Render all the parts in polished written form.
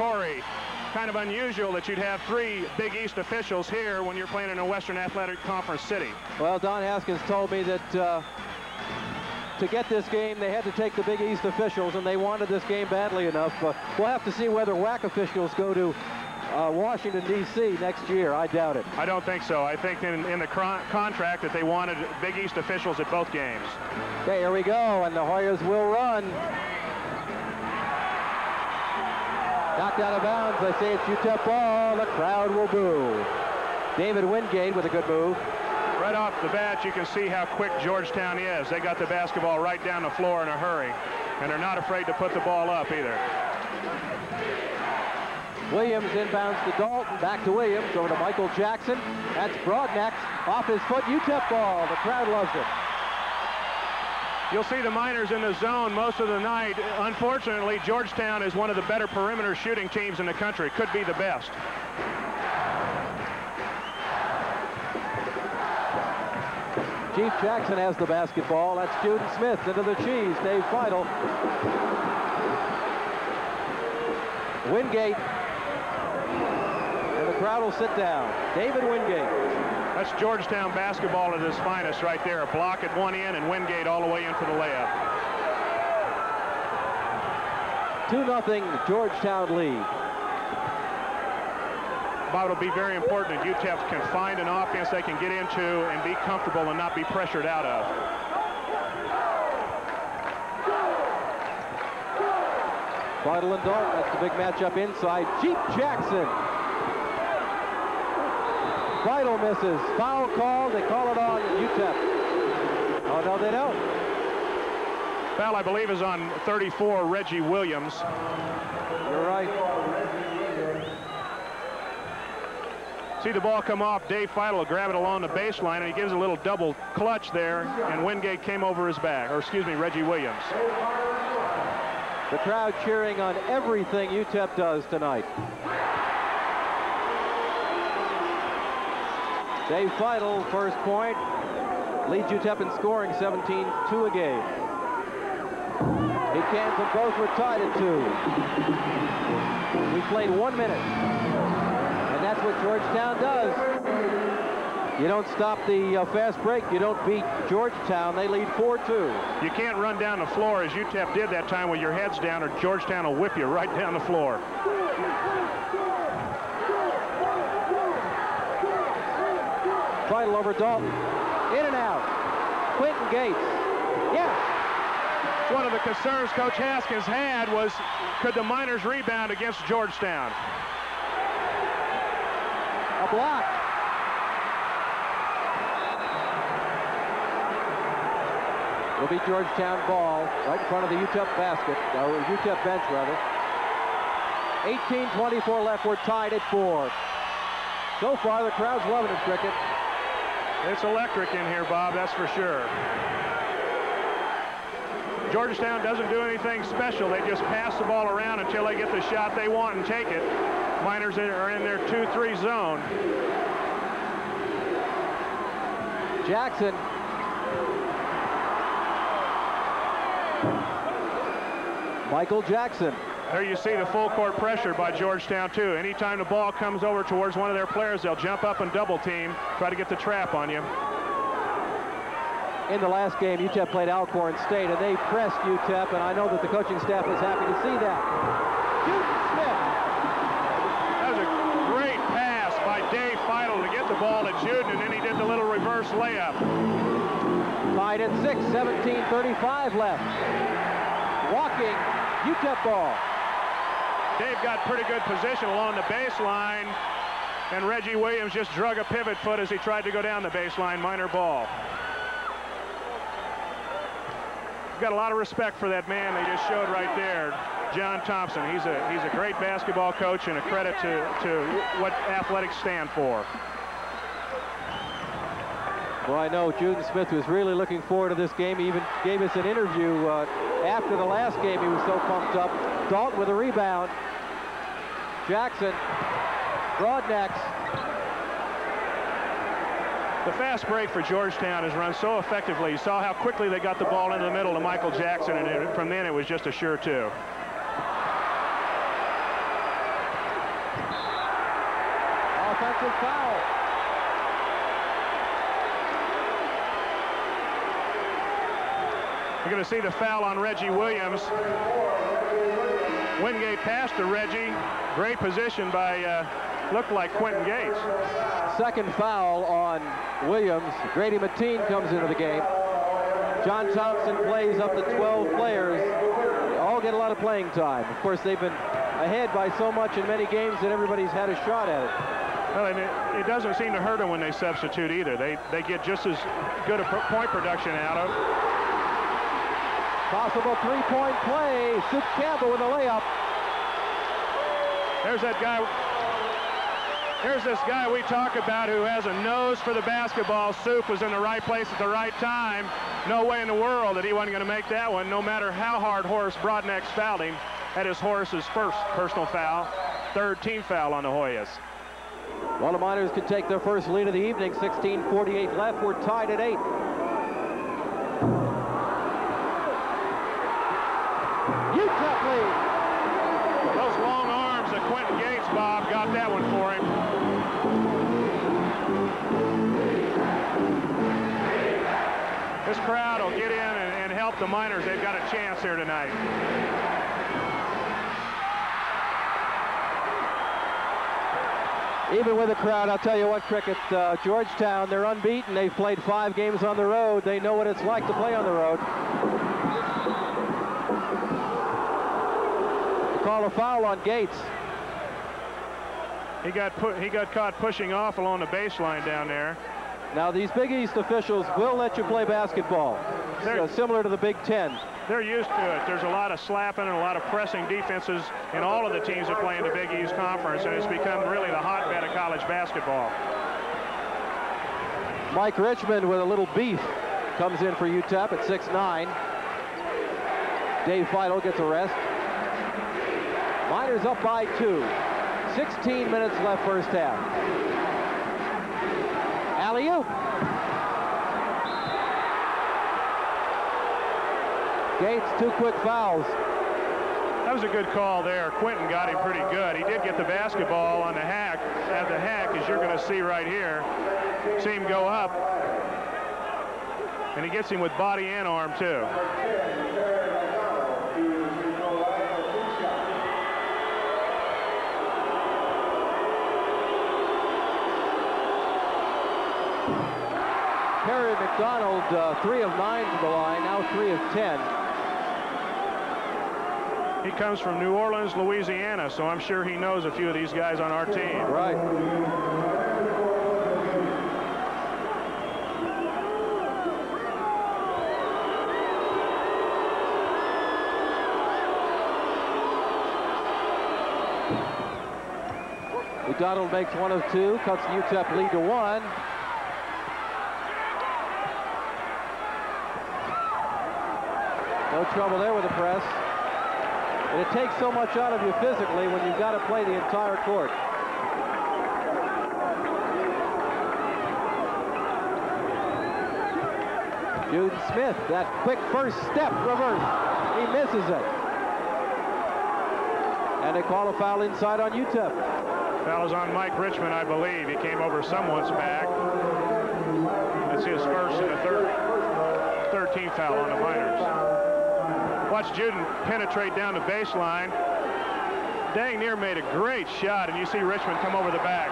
Torrey. Kind of unusual that you'd have 3 Big East officials here when you're playing in a Western Athletic Conference city. Well, Don Haskins told me that to get this game, they had to take the Big East officials, and they wanted this game badly enough. We'll have to see whether WAC officials go to Washington, D.C. next year. I doubt it. I don't think so. I think in the contract that they wanted Big East officials at both games. Okay, here we go, and the Hoyas will run. Knocked out of bounds. They say it's UTEP ball. The crowd will boo. David Wingate with a good move. Right off the bat, you can see how quick Georgetown is. They got the basketball right down the floor in a hurry, and they're not afraid to put the ball up either. Williams inbounds to Dalton, back to Williams, over to Michael Jackson. That's Broadneck, off his foot, UTEP ball. The crowd loves it. You'll see the Miners in the zone most of the night. Unfortunately, Georgetown is one of the better perimeter shooting teams in the country. Could be the best. Chief Jackson has the basketball. That's Juden Smith into the cheese. Dave Feidel. Wingate. And the crowd will sit down. David Wingate. That's Georgetown basketball at its finest right there. A block at one end and Wingate all the way in for the layup. 2-0 Georgetown lead. Bob, it'll be very important that UTEP can find an offense they can get into and be comfortable and not be pressured out of. Feidel and Dalton, that's the big matchup inside. Chief Jackson. Feidel misses. Foul call. They call it on UTEP. Oh, no, they don't. Foul, I believe, is on 34, Reggie Williams. You're right. See the ball come off. Dave Feidel will grab it along the baseline, and he gives a little double clutch there, and Wingate came over his back, or excuse me, Reggie Williams. The crowd cheering on everything UTEP does tonight. Dave Feidel, first point, leads UTEP in scoring 17-2 a game. He cans them both were tied at 2. We played 1 minute. And that's what Georgetown does. You don't stop the fast break. You don't beat Georgetown. They lead 4-2. You can't run down the floor as UTEP did that time with your heads down, or Georgetown will whip you right down the floor. Feidel over Dalton. In and out. Quentin Gates. Yes. One of the concerns Coach Haskins had was, could the Miners rebound against Georgetown? A block. Will be Georgetown ball right in front of the UTEP basket, or UTEP bench rather. 18:24 left. We're tied at 4. So far, the crowd's loving it, cricket. It's electric in here, Bob, that's for sure. Georgetown doesn't do anything special. They just pass the ball around until they get the shot they want and take it. Miners are in their 2-3 zone. Jackson. Michael Jackson. There you see the full court pressure by Georgetown too. Anytime the ball comes over towards one of their players, they'll jump up and double team, try to get the trap on you. In the last game, UTEP played Alcorn State, and they pressed UTEP, and I know that the coaching staff was happy to see that. Juden Smith. That was a great pass by Dave Feidel to get the ball to Juden, and then he did the little reverse layup. Tied at 6, 17:35 left. Walking, UTEP ball. Dave got pretty good position along the baseline, and Reggie Williams just drug a pivot foot as he tried to go down the baseline. Miner ball. Got a lot of respect for that man they just showed right there, John Thompson. He's a great basketball coach and a credit to what athletics stand for. Well, I know Juden Smith was really looking forward to this game. He even gave us an interview after the last game. He was so pumped up. Dalton with a rebound. Jackson, Broadneck. The fast break for Georgetown has run so effectively. You saw how quickly they got the ball into the middle to Michael Jackson, and from then it was just a sure two. offensive foul. You're going to see the foul on Reggie Williams. Wingate passed to Reggie. Great position by, looked like Quentin Gates. Second foul on Williams. Grady Mateen comes into the game. John Thompson plays up to 12 players. They all get a lot of playing time. Of course, they've been ahead by so much in many games that everybody's had a shot at it. Well, and it doesn't seem to hurt them when they substitute either. They get just as good a point production out of. Possible three-point play. Soup Campbell with a layup. There's that guy. Here's this guy we talk about who has a nose for the basketball. Soup was in the right place at the right time. No way in the world that he wasn't going to make that one, no matter how hard Horace Broadnax fouled him. That is Horace's first personal foul, third team foul on the Hoyas. Well, the Miners could take their first lead of the evening. 16:48 left. We're tied at 8. UTEP lead. Those long arms of Quentin Gates, Bob, got that one for him. This crowd will get in and help the Miners. They've got a chance here tonight. Even with the crowd, I'll tell you what, Cricket, Georgetown, they're unbeaten. They've played 5 games on the road. They know what it's like to play on the road. They call a foul on Gates. He got caught pushing off along the baseline down there. Now, these Big East officials will let you play basketball, similar to the Big Ten. They're used to it. There's a lot of slapping and a lot of pressing defenses in all of the teams that play in the Big East Conference, and it's become really the hotbed of college basketball. Mike Richmond with a little beef comes in for UTEP at 6'9". Dave Fidel gets a rest. Miners up by 2. 16 minutes left first half. Alley-oop. Gates, 2 quick fouls. That was a good call there. Quentin got him pretty good. He did get the basketball on the hack, as you're going to see right here. See him go up. And he gets him with body and arm, too. Perry McDonald, 3 of 9 to the line, now 3 of 10. He comes from New Orleans, Louisiana, so I'm sure he knows a few of these guys on our team. Right. McDonald makes 1 of 2, cuts the UTEP lead to 1. No trouble there with the press. And it takes so much out of you physically when you've got to play the entire court. Jude Smith, that quick first step reverse. He misses it. And they call a foul inside on UTEP. Foul is on Mike Richmond, I believe. He came over someone's back. That's his first and the third team foul on the Miners. Watch Juden penetrate down the baseline. Dang near made a great shot, and you see Richmond come over the back.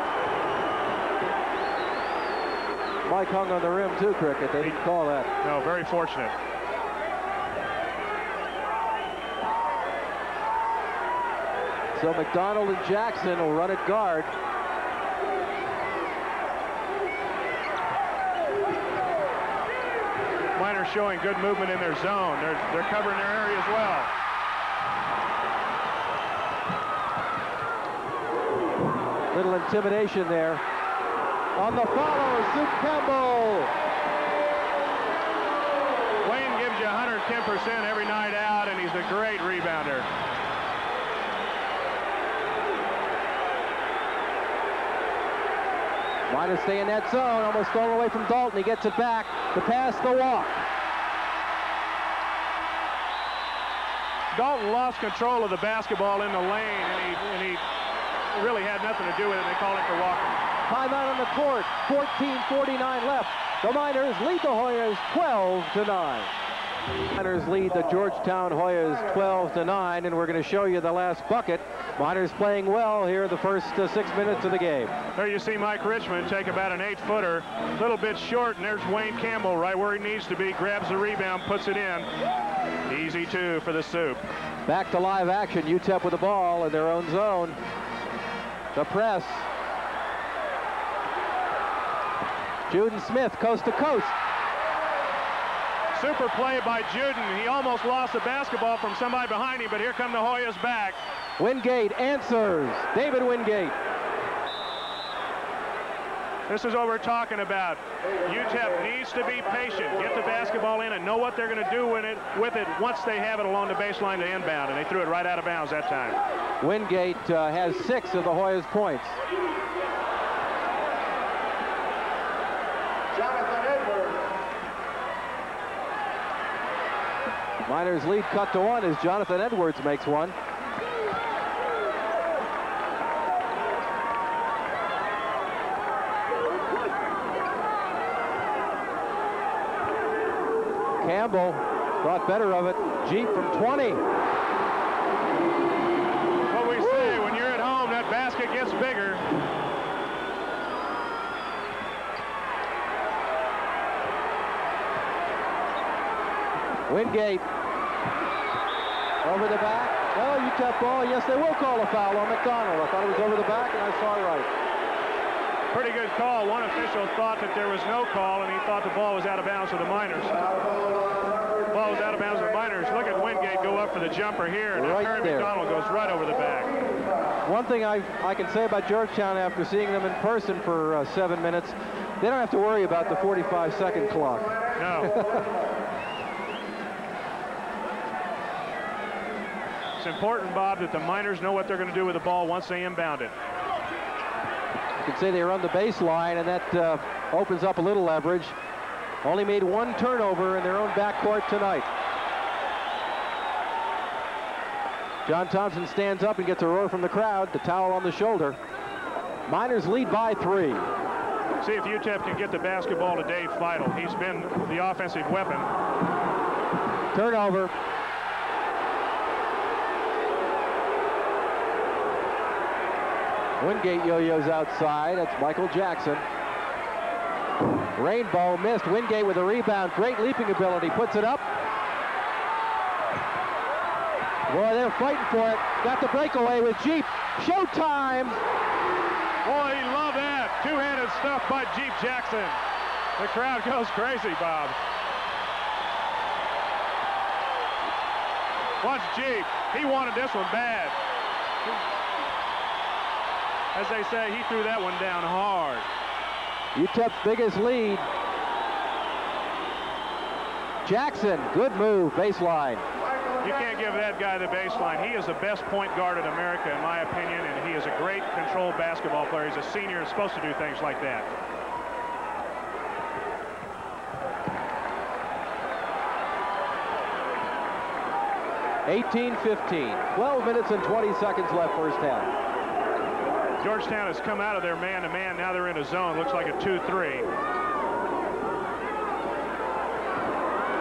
Mike hung on the rim too, Cricket. They didn't call that. No, very fortunate. So McDonald and Jackson will run at guard. Miners showing good movement in their zone. They're covering their area as well. Little intimidation there. On the follow, Soup Campbell. Wayne gives you 110% every night out, and he's a great rebounder. Miners stay in that zone, almost stolen away from Dalton. He gets it back. The pass, the walk. Dalton lost control of the basketball in the lane, and he really had nothing to do with it. They call it for walking. Timeout on the court. 14:49 left. The Miners lead the Hoyas 12-9. Miners lead the Georgetown Hoyas 12-9, and we're going to show you the last bucket. Miners playing well here the first 6 minutes of the game. There you see Mike Richmond take about an 8-footer, a little bit short, and there's Wayne Campbell right where he needs to be, grabs the rebound, puts it in. Easy two for the Soup. Back to live action. UTEP with the ball in their own zone. The press. Juden Smith, coast to coast. Super play by Juden. He almost lost the basketball from somebody behind him, but here come the Hoyas back. Wingate answers. David Wingate. This is what we're talking about. UTEP needs to be patient, get the basketball in, and know what they're going to do with it once they have it along the baseline to inbound, and they threw it right out of bounds that time. Wingate has 6 of the Hoyas' points. Miners lead cut to 1 as Jonathan Edwards makes one. Campbell thought better of it. Jeep from 20. What we say, when you're at home, that basket gets bigger. Wingate over the back. Oh, UTEP ball. Yes, they will call a foul on McDonald. I thought it was over the back, and I saw it right. Pretty good call. One official thought that there was no call, and he thought the ball was out of bounds for the Miners. Ball was out of bounds for the Miners. Look at Wingate go up for the jumper here, and right Perry there. McDonald goes right over the back. One thing I can say about Georgetown after seeing them in person for 7 minutes, they don't have to worry about the 45-second clock. No. It's important, Bob, that the Miners know what they're going to do with the ball once they inbound it. You can say they run the baseline, and that opens up a little leverage. Only made 1 turnover in their own backcourt tonight. John Thompson stands up and gets a roar from the crowd, the towel on the shoulder. Miners lead by 3. See if UTEP can get the basketball to Dave Feidel. He's been the offensive weapon. Turnover. Wingate yo-yos outside. That's Michael Jackson. Rainbow missed. Wingate with a rebound. Great leaping ability. Puts it up. Boy, they're fighting for it. Got the breakaway with Jeep. Showtime! Boy, you love that. Two-handed stuff by Jeep Jackson. The crowd goes crazy, Bob. Watch Jeep. He wanted this one bad. As they say, he threw that one down hard. UTEP's biggest lead. Jackson, good move, baseline. You can't give that guy the baseline. He is the best point guard in America, in my opinion, and he is a great controlled basketball player. He's a senior and supposed to do things like that. (18-15). 12 minutes and 20 seconds left first half. Georgetown has come out of their man-to-man. Now they're in a zone. Looks like a 2-3.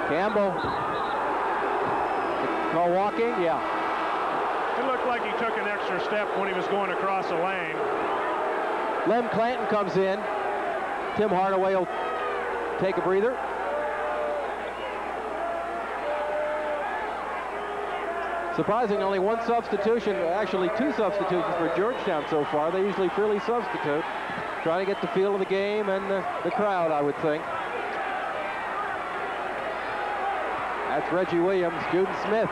Campbell. Call walking? Yeah. It looked like he took an extra step when he was going across the lane. Lem Clanton comes in. Tim Hardaway will take a breather. Surprising, only 1 substitution, actually 2 substitutions for Georgetown so far. They usually freely substitute. Trying to get the feel of the game and the crowd, I would think. That's Reggie Williams. Juden Smith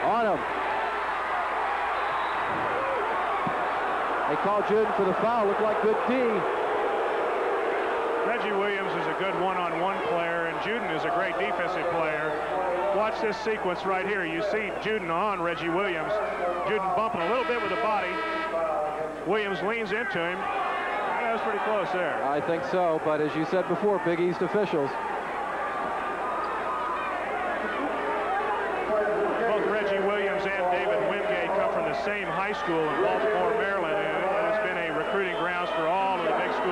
on him. They call Juden for the foul. Looked like good D. Reggie Williams is a good one-on-one player, and Juden is a great defensive player. Watch this sequence right here. You see Juden on Reggie Williams. Juden bumping a little bit with the body. Williams leans into him. That was pretty close there. I think so, but as you said before, Big East officials. Both Reggie Williams and David Wingate come from the same high school in Baltimore, Maryland, and it has been a recruiting grounds for all of the big schools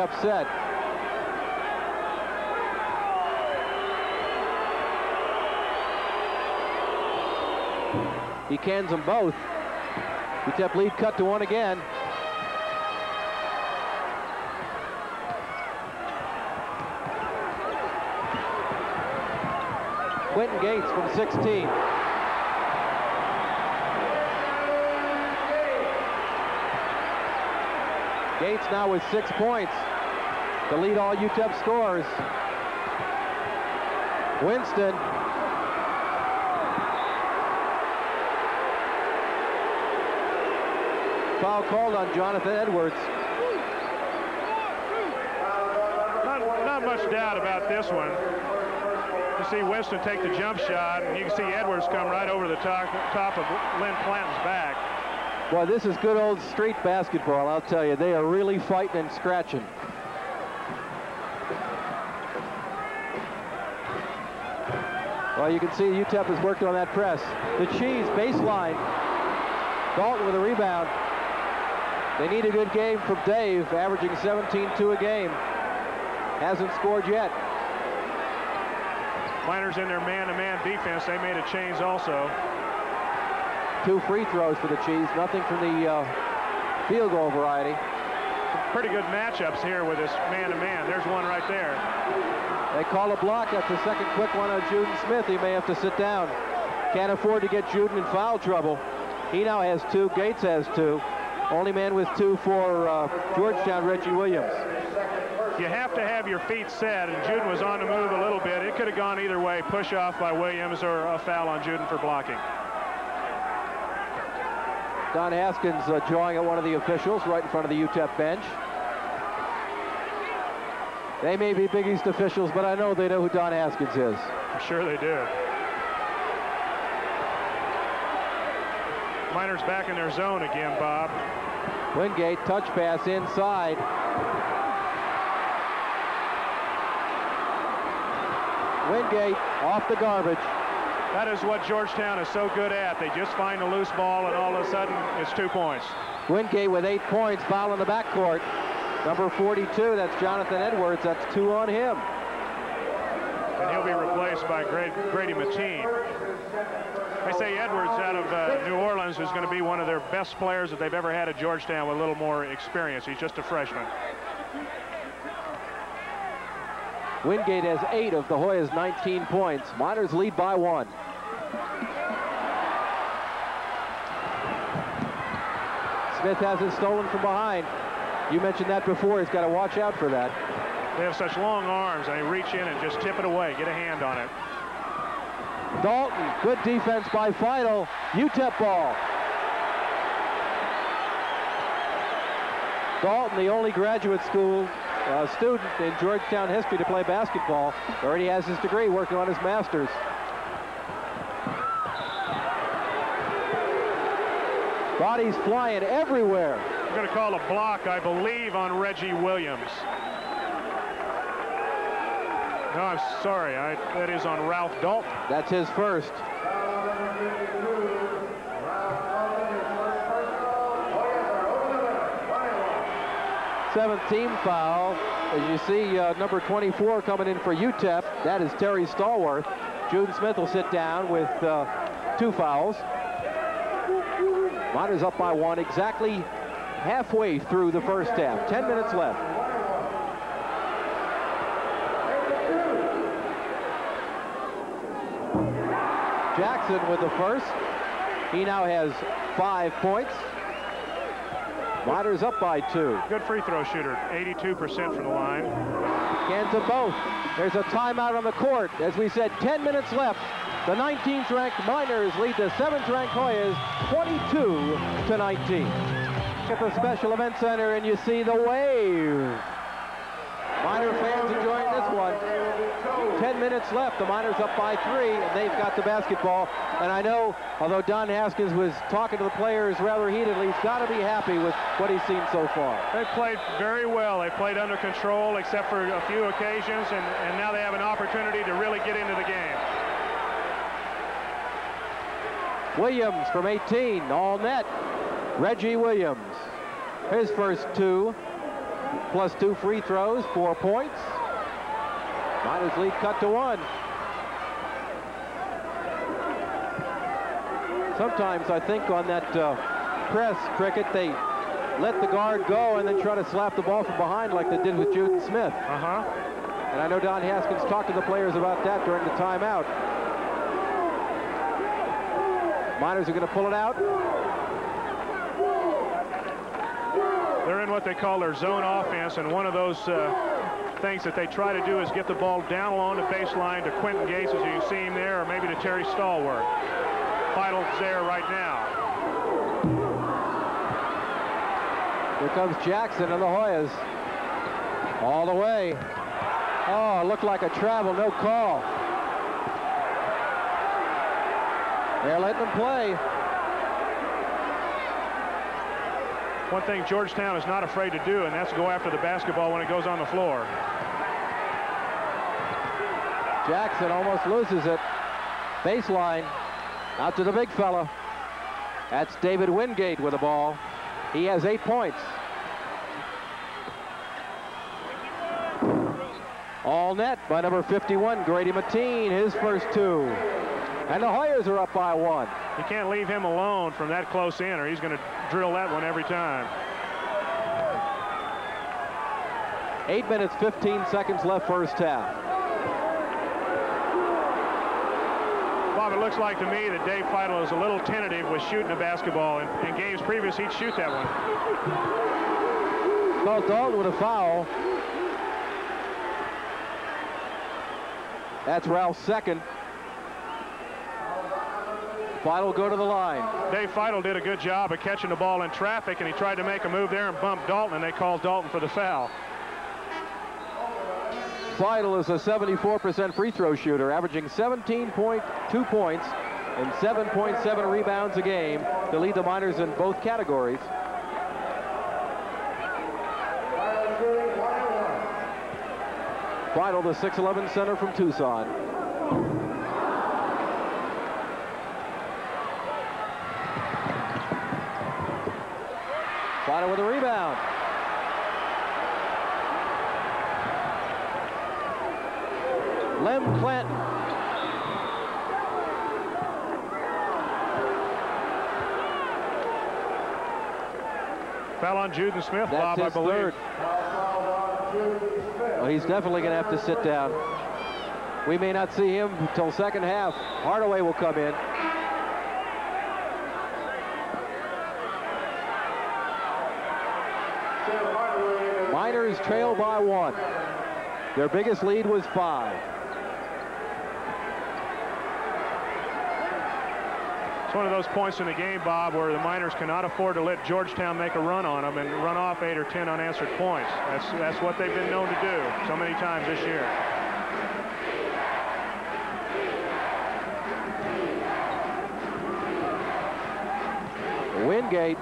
upset. He cans them both. UTEP lead cut to 1 again. Quentin Gates from 16. Gates now with 6 points to lead all UTEP scores. Winston. Foul called on Jonathan Edwards. Not much doubt about this one. You see Winston take the jump shot, and you can see Edwards come right over the top of Lynn Planton's back. Boy, this is good old street basketball, I'll tell you. They are really fighting and scratching. Well, you can see UTEP has worked on that press. The Cheese baseline. Dalton with a rebound. They need a good game from Dave, averaging 17-2 a game. Hasn't scored yet. Miners in their man-to-man defense, they made a change also. 2 free throws for the Cheese, nothing from the field goal variety. Pretty good matchups here with this man-to-man. There's one right there. They call a block after the second quick one on Juden Smith. He may have to sit down. Can't afford to get Juden in foul trouble. He now has 2, Gates has 2. Only man with 2 for Georgetown, Reggie Williams. You have to have your feet set, and Juden was on the move a little bit. It could have gone either way, push off by Williams or a foul on Juden for blocking. Don Haskins jawing at one of the officials right in front of the UTEP bench. They may be Big East officials, but I know they know who Don Haskins is. I'm sure they do. Miners back in their zone again, Bob. Wingate, touch pass inside. Wingate off the garbage. That is what Georgetown is so good at. They just find a loose ball, and all of a sudden, it's 2 points. Wingate with 8 points, foul in the backcourt. Number 42, that's Jonathan Edwards. That's 2 on him. And he'll be replaced by Grady Mateen. They say Edwards out of New Orleans is going to be one of their best players that they've ever had at Georgetown with a little more experience. He's just a freshman. Wingate has 8 of the Hoyas' 19 points. Miners lead by 1. Smith has it stolen from behind. You mentioned that before. He's got to watch out for that. They have such long arms, and they reach in and just tip it away, get a hand on it. Dalton, good defense by Final. UTEP ball. Dalton, the only graduate school student in Georgetown history to play basketball. Already has his degree, working on his master's. Bodies flying everywhere. We're going to call a block, I believe, on Reggie Williams. No, I'm sorry. That is on Ralph Dalton. That's his first. Seventh team foul. As you see, number 24 coming in for UTEP. That is Terry Stallworth. Juden Smith will sit down with 2 fouls. Miners up by 1, exactly halfway through the first half. 10 minutes left. Jackson with the first. He now has 5 points. Miners up by 2. Good free throw shooter, 82% from the line. Cans them both. There's a timeout on the court. As we said, 10 minutes left. The 19th ranked Miners lead the 7th ranked Hoyas 22-19. At the Special Event Center, and you see the wave. Miner fans enjoying this one. 10 minutes left. The Miners up by 3, and they've got the basketball. And I know, although Don Haskins was talking to the players rather heatedly, he's got to be happy with what he's seen so far. They've played very well. They played under control, except for a few occasions, and now they have an opportunity to really get into the game. Williams from 18, all net. Reggie Williams, his first 2. plus 2 free throws, 4 points. Miners lead cut to 1. Sometimes I think on that press cricket, they let the guard go and then try to slap the ball from behind like they did with Juden Smith. And I know Don Haskins talked to the players about that during the timeout. Miners are going to pull it out. They're in what they call their zone offense, and one of those things that they try to do is get the ball down along the baseline to Quentin Gates, as you can see him there, or maybe to Terry Stallworth. Feitl's there right now. Here comes Jackson and the Hoyas. All the way. Oh, it looked like a travel, no call. They're letting them play. One thing Georgetown is not afraid to do, and that's go after the basketball when it goes on the floor. Jackson almost loses it. Baseline. Out to the big fella. That's David Wingate with the ball. He has 8 points. All net by number 51, Grady Mateen, his first 2. And the Hoyas are up by 1. You can't leave him alone from that close in, or he's going to drill that one every time. 8 minutes, 15 seconds left first half. Bob, it looks like to me that Dave Feitel is a little tentative with shooting a basketball. In games previous, he'd shoot that one. Well, Dalton with a foul. That's Ralph's second. Feitel will go to the line. Dave Feitel did a good job of catching the ball in traffic, and he tried to make a move there and bump Dalton, and they called Dalton for the foul. Feitel is a 74% free throw shooter, averaging 17.2 points and 7.7 rebounds a game to lead the Miners in both categories. Feitel, the 6'11" center from Tucson. Feitel with a rebound. Lem Clanton. Foul on Juden Smith, Bob, I believe. Third. Well, he's definitely going to have to sit down. We may not see him until second half. Hardaway will come in. Miners trail by 1. Their biggest lead was 5. It's one of those points in the game, Bob, where the Miners cannot afford to let Georgetown make a run on them and run off 8 or 10 unanswered points. That's what they've been known to do so many times this year. Wingate.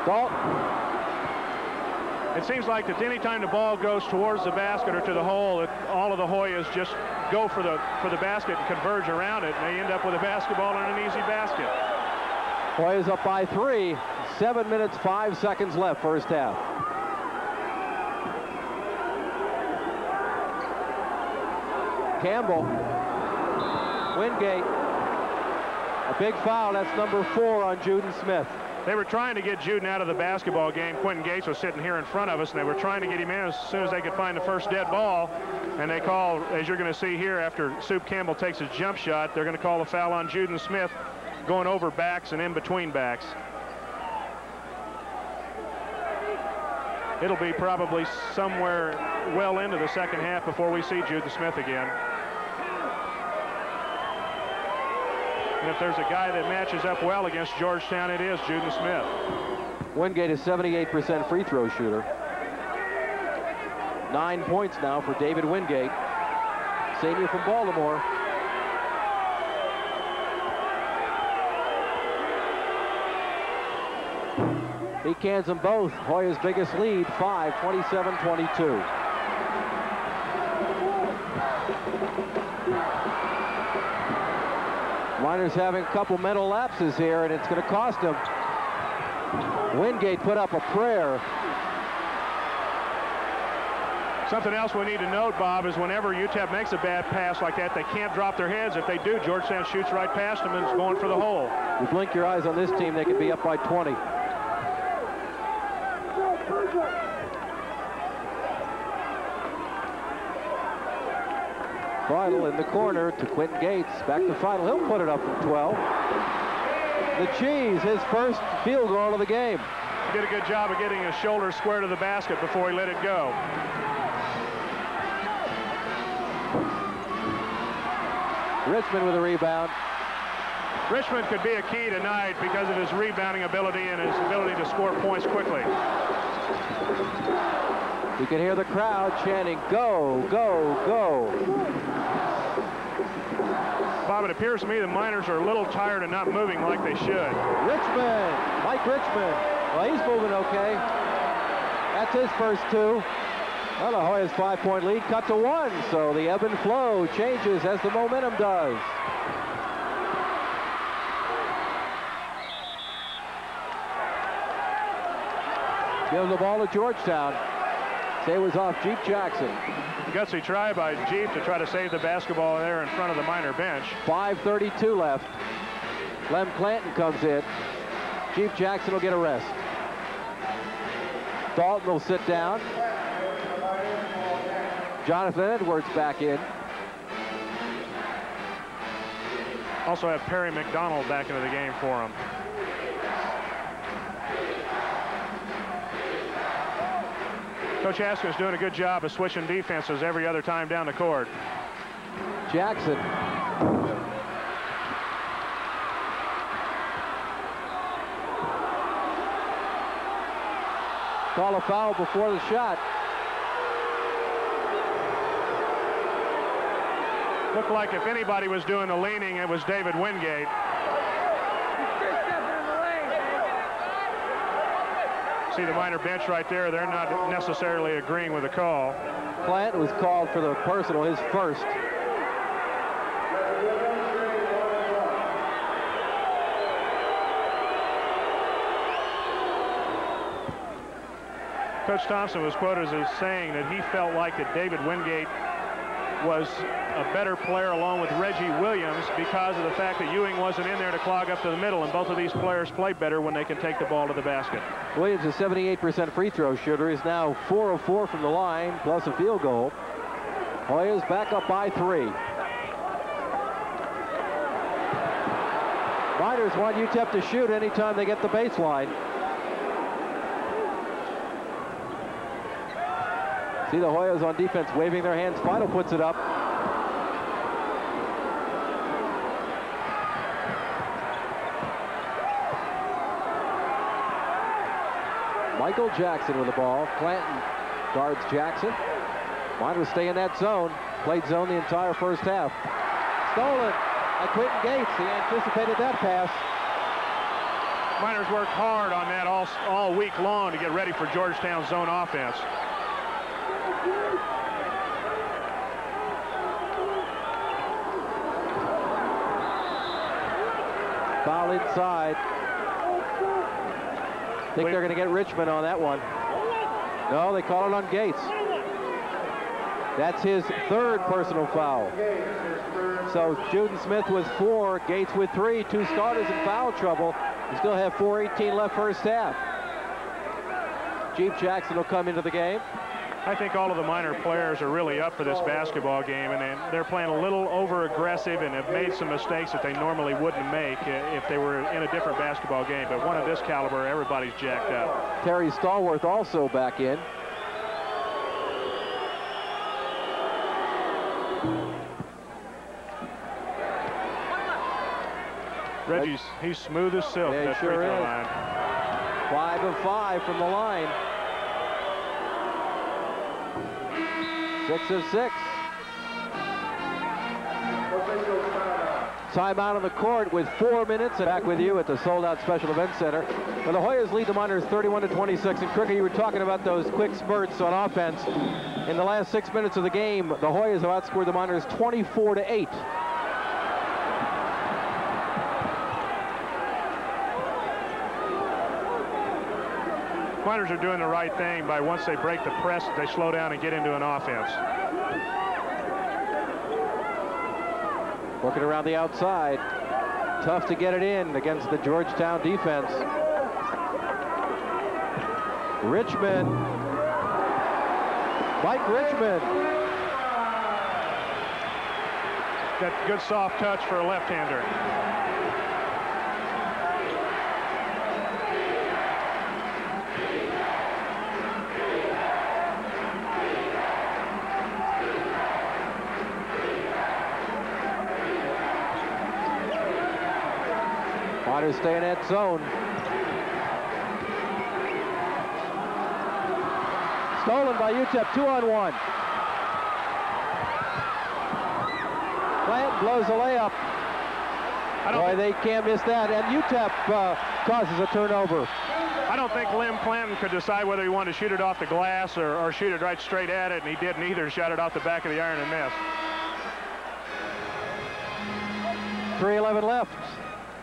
Dalton. It seems like that any time the ball goes towards the basket or to the hole, that all of the Hoyas just go for the basket and converge around it, and they end up with a basketball and an easy basket. Hoyas up by 3. 7 minutes, 5 seconds left first half. Campbell. Wingate. A big foul. That's number 4 on Juden Smith. They were trying to get Juden out of the basketball game. Quentin Gates was sitting here in front of us, and they were trying to get him in as soon as they could find the first dead ball. And they call, as you're going to see here, after Soup Campbell takes his jump shot, they're going to call the foul on Juden Smith, going over backs and in between backs. It'll be probably somewhere well into the second half before we see Juden Smith again. And if there's a guy that matches up well against Georgetown, it is Juden Smith. Wingate is 78% free throw shooter. 9 points now for David Wingate, senior from Baltimore. He cans them both. Hoya's biggest lead, 5, 27-22. Miners having a couple mental lapses here, and it's going to cost him. Wingate put up a prayer. Something else we need to note, Bob, is whenever UTEP makes a bad pass like that, they can't drop their heads. If they do, Georgetown shoots right past them and is going for the hole. You blink your eyes on this team, they could be up by 20. Final in the corner to Quentin Gates. Back to Final. He'll put it up from 12. The Cheese, his first field goal of the game. He did a good job of getting his shoulder square to the basket before he let it go. Richmond with a rebound. Richmond could be a key tonight because of his rebounding ability and his ability to score points quickly. You can hear the crowd chanting, "Go, go, go." Bob, it appears to me the Miners are a little tired and not moving like they should. Richmond, Mike Richmond. Well, he's moving okay. That's his first two. Well, La Jolla's 5-point lead cut to 1, so the ebb and flow changes as the momentum does. Give the ball to Georgetown. Say it was off Jeep Jackson. Gutsy try by Jeep to try to save the basketball there in front of the Miner bench. 5:32 left. Lem Clanton comes in. Jeep Jackson will get a rest. Dalton will sit down. Jonathan Edwards back in. Also have Perry McDonald back into the game for him. Coach Haskins doing a good job of switching defenses every other time down the court. Jackson. Call a foul before the shot. Looked like if anybody was doing the leaning, it was David Wingate. See the Miner bench right there. They're not necessarily agreeing with the call. Plant was called for the personal, his first. Coach Thompson was quoted as saying that he felt like that David Wingate was a better player along with Reggie Williams because of the fact that Ewing wasn't in there to clog up to the middle, and both of these players play better when they can take the ball to the basket. Williams, a 78% free throw shooter, is now 4 of 4 from the line, plus a field goal. Hoyas back up by 3. Miners want UTEP to shoot anytime they get the baseline. See the Hoyas on defense waving their hands. Final puts it up. Michael Jackson with the ball. Clanton guards Jackson. Miners stay in that zone. Played zone the entire first half. Stolen by Quentin Gates. He anticipated that pass. Miners worked hard on that all week long to get ready for Georgetown's zone offense. Foul inside. Think they're going to get Richmond on that one. No, they call it on Gates. That's his third personal foul. So Juden Smith with 4, Gates with 3, 2 starters in foul trouble. We still have 4:18 left first half. Jeep Jackson will come into the game. I think all of the Miner players are really up for this basketball game, and they're playing a little over-aggressive and have made some mistakes that they normally wouldn't make if they were in a different basketball game. But one of this caliber, everybody's jacked up. Terry Stallworth also back in. Reggie's, he's smooth as silk. Yeah, he sure is. Line. 5 of 5 from the line. 6 of 6. Timeout on the court with 4 minutes. And back with you at the sold-out Special Events Center. Well, the Hoyas lead the Miners 31-26. And Cricket, you were talking about those quick spurts on offense. In the last 6 minutes of the game, the Hoyas have outscored the Miners 24-8. Miners are doing the right thing by once they break the press, they slow down and get into an offense. Working around the outside. Tough to get it in against the Georgetown defense. Richmond. Mike Richmond. Got good soft touch for a left-hander. Miners stay in that zone. Stolen by UTEP, 2-on-1. Plant blows a layup. Boy, they can't miss that. And UTEP causes a turnover. I don't think Lim Clanton could decide whether he wanted to shoot it off the glass or shoot it right straight at it, and he didn't either. Shot it off the back of the iron and missed. 3:11 left.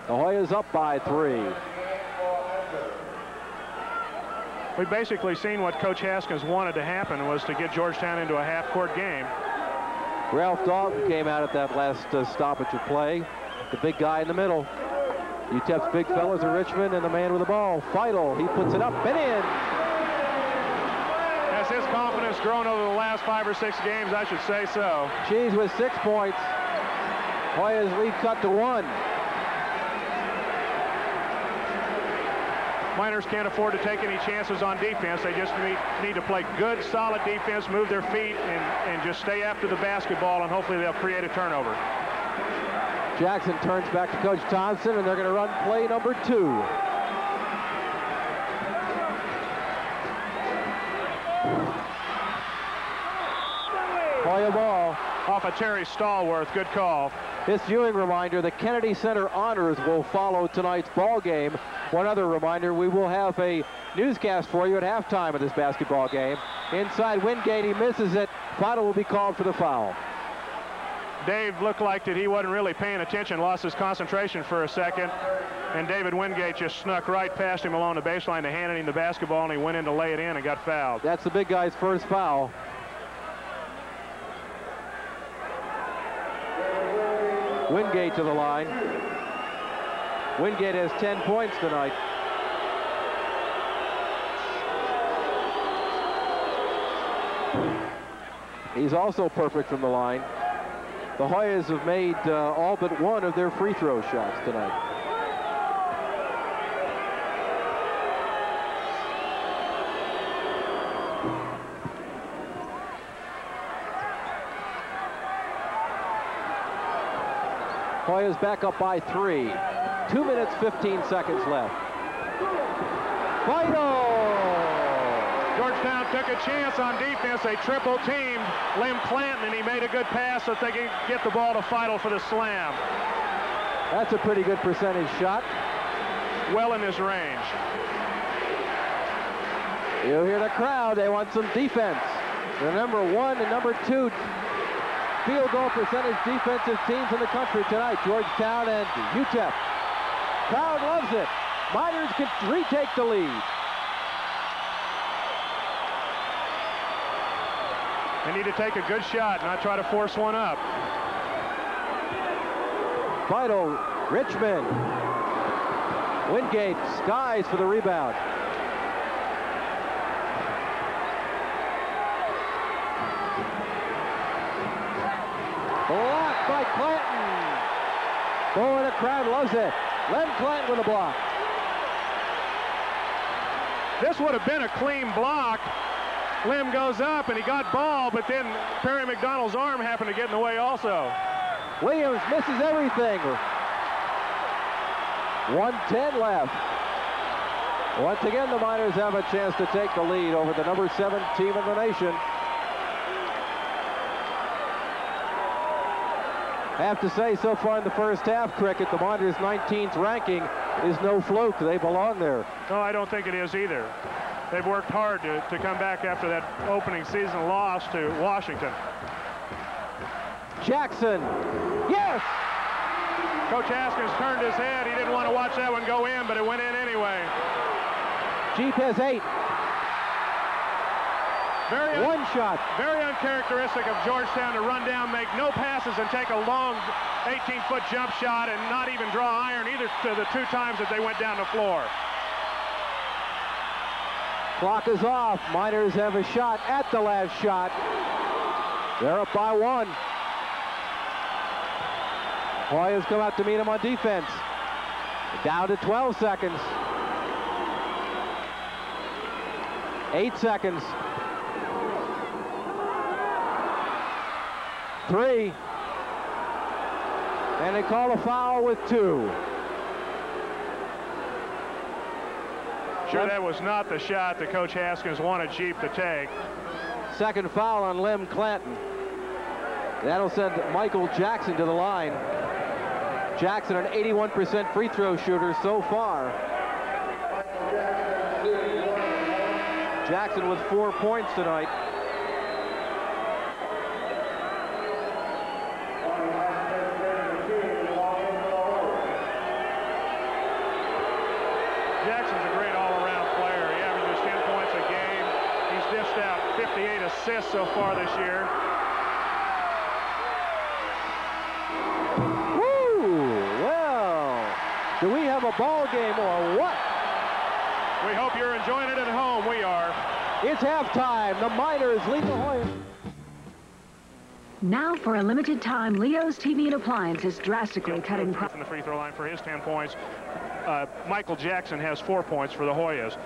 The Hoyas up by 3. We've basically seen what Coach Haskins wanted to happen, was to get Georgetown into a half-court game. Ralph Dalton came out at that last stoppage of play. The big guy in the middle. UTEP's big fellas are Richmond and the man with the ball. Feidel, he puts it up and in. Has his confidence grown over the last 5 or 6 games? I should say so. Cheese with 6 points. Hoyas lead cut to 1. Miners can't afford to take any chances on defense. They just need to play good, solid defense, move their feet, and just stay after the basketball, and hopefully they'll create a turnover. Jackson turns back to Coach Thompson, and they're going to run play number 2. Hoya ball. Off of Terry Stallworth. Good call. This viewing reminder, the Kennedy Center Honors will follow tonight's ball game. One other reminder, we will have a newscast for you at halftime of this basketball game. Inside Wingate, he misses it. Feidel will be called for the foul. Dave looked like that he wasn't really paying attention, lost his concentration for a second, and David Wingate just snuck right past him along the baseline to hand him the basketball, and he went in to lay it in and got fouled. That's the big guy's first foul. Wingate to the line. Wingate has 10 points tonight. He's also perfect from the line. The Hoyas have made all but one of their free throw shots tonight. Hoyas back up by 3. 2 minutes, 15 seconds left. Feidel! Georgetown took a chance on defense. They triple-teamed Lim Clanton, and he made a good pass so they could get the ball to Feidel for the slam. That's a pretty good percentage shot. Well in his range. You hear the crowd. They want some defense. The number 1 and number 2 field goal percentage defensive teams in the country tonight, Georgetown and UTEP. Crowd loves it. Miners can retake the lead. They need to take a good shot, not try to force one up. Feidel, Richmond. Wingate skies for the rebound. Blocked by Clanton. Boy, the crowd loves it. Len Clanton with a block. This would have been a clean block. Lim goes up and he got ball, but then Perry McDonald's arm happened to get in the way also. Williams misses everything. 1:10 left. Once again, the Miners have a chance to take the lead over the number 7 team in the nation. I have to say, so far in the first half, Cricket, the Miners' 19th ranking is no fluke. They belong there. No, I don't think it is either. They've worked hard to come back after that opening season loss to Washington. Jackson, yes! Coach Haskins turned his head. He didn't want to watch that one go in, but it went in anyway. Jeep has 8. One shot. Very uncharacteristic of Georgetown to run down, make no passes, and take a long 18-foot jump shot and not even draw iron either to the 2 times that they went down the floor. Clock is off. Miners have a shot at the last shot. They're up by 1. Hoyas come out to meet them on defense. Down to 12 seconds. 8 seconds. 3. And they call a foul with 2. Sure, that was not the shot that Coach Haskins wanted Jeep to take. Second foul on Lem Clanton. That'll send Michael Jackson to the line. Jackson, an 81% free throw shooter so far. Jackson with 4 points tonight. Jackson's a great all-around player. He averages 10 points a game. He's dished out 58 assists so far this year. Do we have a ball game or what? We hope you're enjoying it at home. We are. It's halftime. The Miners lead the Hoyas. Now for a limited time, Leo's TV and Appliances drastically cutting prices. From the free throw line for his 10 points. Michael Jackson has 4 points for the Hoyas.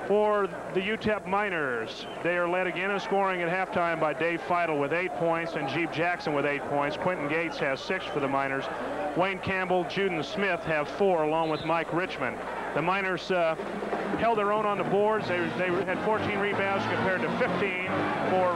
For the UTEP Miners, they are led again in scoring at halftime by Dave Feidel with 8 points and Jeep Jackson with 8 points. Quentin Gates has 6 for the Miners. Wayne Campbell, Juden Smith have 4 along with Mike Richmond. The Miners held their own on the boards. They had 14 rebounds compared to 15 for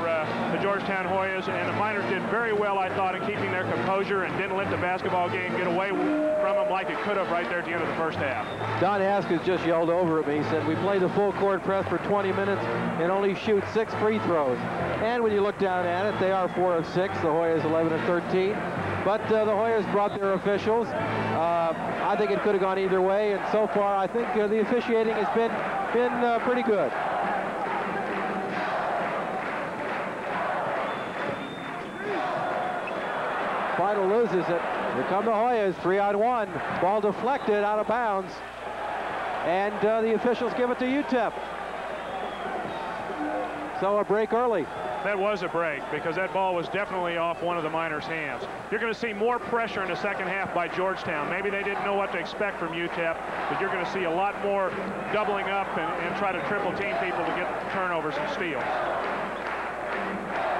the Georgetown Hoyas, and the Miners did very well, I thought, in keeping their composure and didn't let the basketball game get away from them like it could have right there at the end of the first half. Don Haskins just yelled over at me. He said, we played the full court press for 20 minutes and only shoot 6 free throws. And when you look down at it, they are 4 of 6. The Hoyas 11 of 13. But the Hoyas brought their officials. I think it could have gone either way, and so far I think the officiating has been pretty good. Feidel loses it. Here come the Hoyas, 3-on-1. Ball deflected out of bounds, and the officials give it to UTEP. So a break early. That was a break because that ball was definitely off one of the Miners' hands. You're going to see more pressure in the second half by Georgetown. Maybe they didn't know what to expect from UTEP, but you're going to see a lot more doubling up and try to triple team people to get turnovers and steals.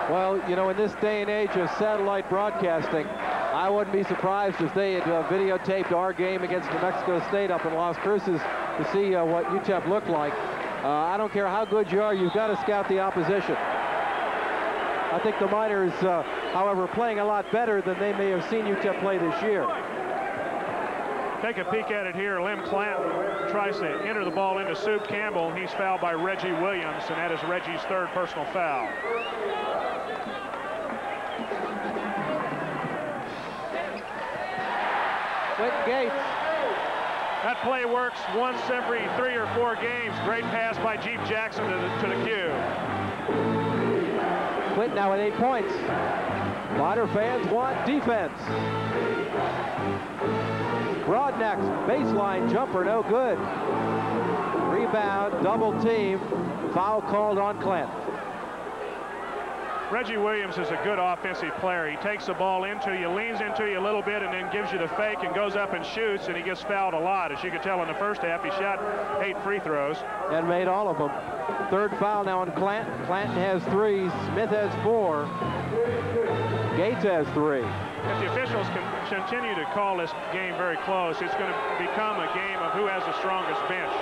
Well, you know, in this day and age of satellite broadcasting, I wouldn't be surprised if they had videotaped our game against New Mexico State up in Las Cruces to see what UTEP looked like. I don't care how good you are, you've got to scout the opposition. I think the Miners, however, playing a lot better than they may have seen UTEP play this year. Take a peek at it here. Lem Clanton tries to enter the ball into Soup Campbell. He's fouled by Reggie Williams, and that is Reggie's 3rd personal foul. Quentin Gates. That play works once every 3 or 4 games. Great pass by Jeep Jackson to the cue. Quentin now with 8 points. Miner fans want defense. Broadneck's baseline jumper, no good. Rebound, double team, foul called on Clanton. Reggie Williams is a good offensive player. He takes the ball into you, leans into you a little bit, and then gives you the fake and goes up and shoots, and he gets fouled a lot. As you could tell in the first half, he shot 8 free throws. And made all of them. 3rd foul now on Clanton. Clanton has 3, Smith has 4, Gates has 3. If the officials can continue to call this game very close, it's going to become a game of who has the strongest bench.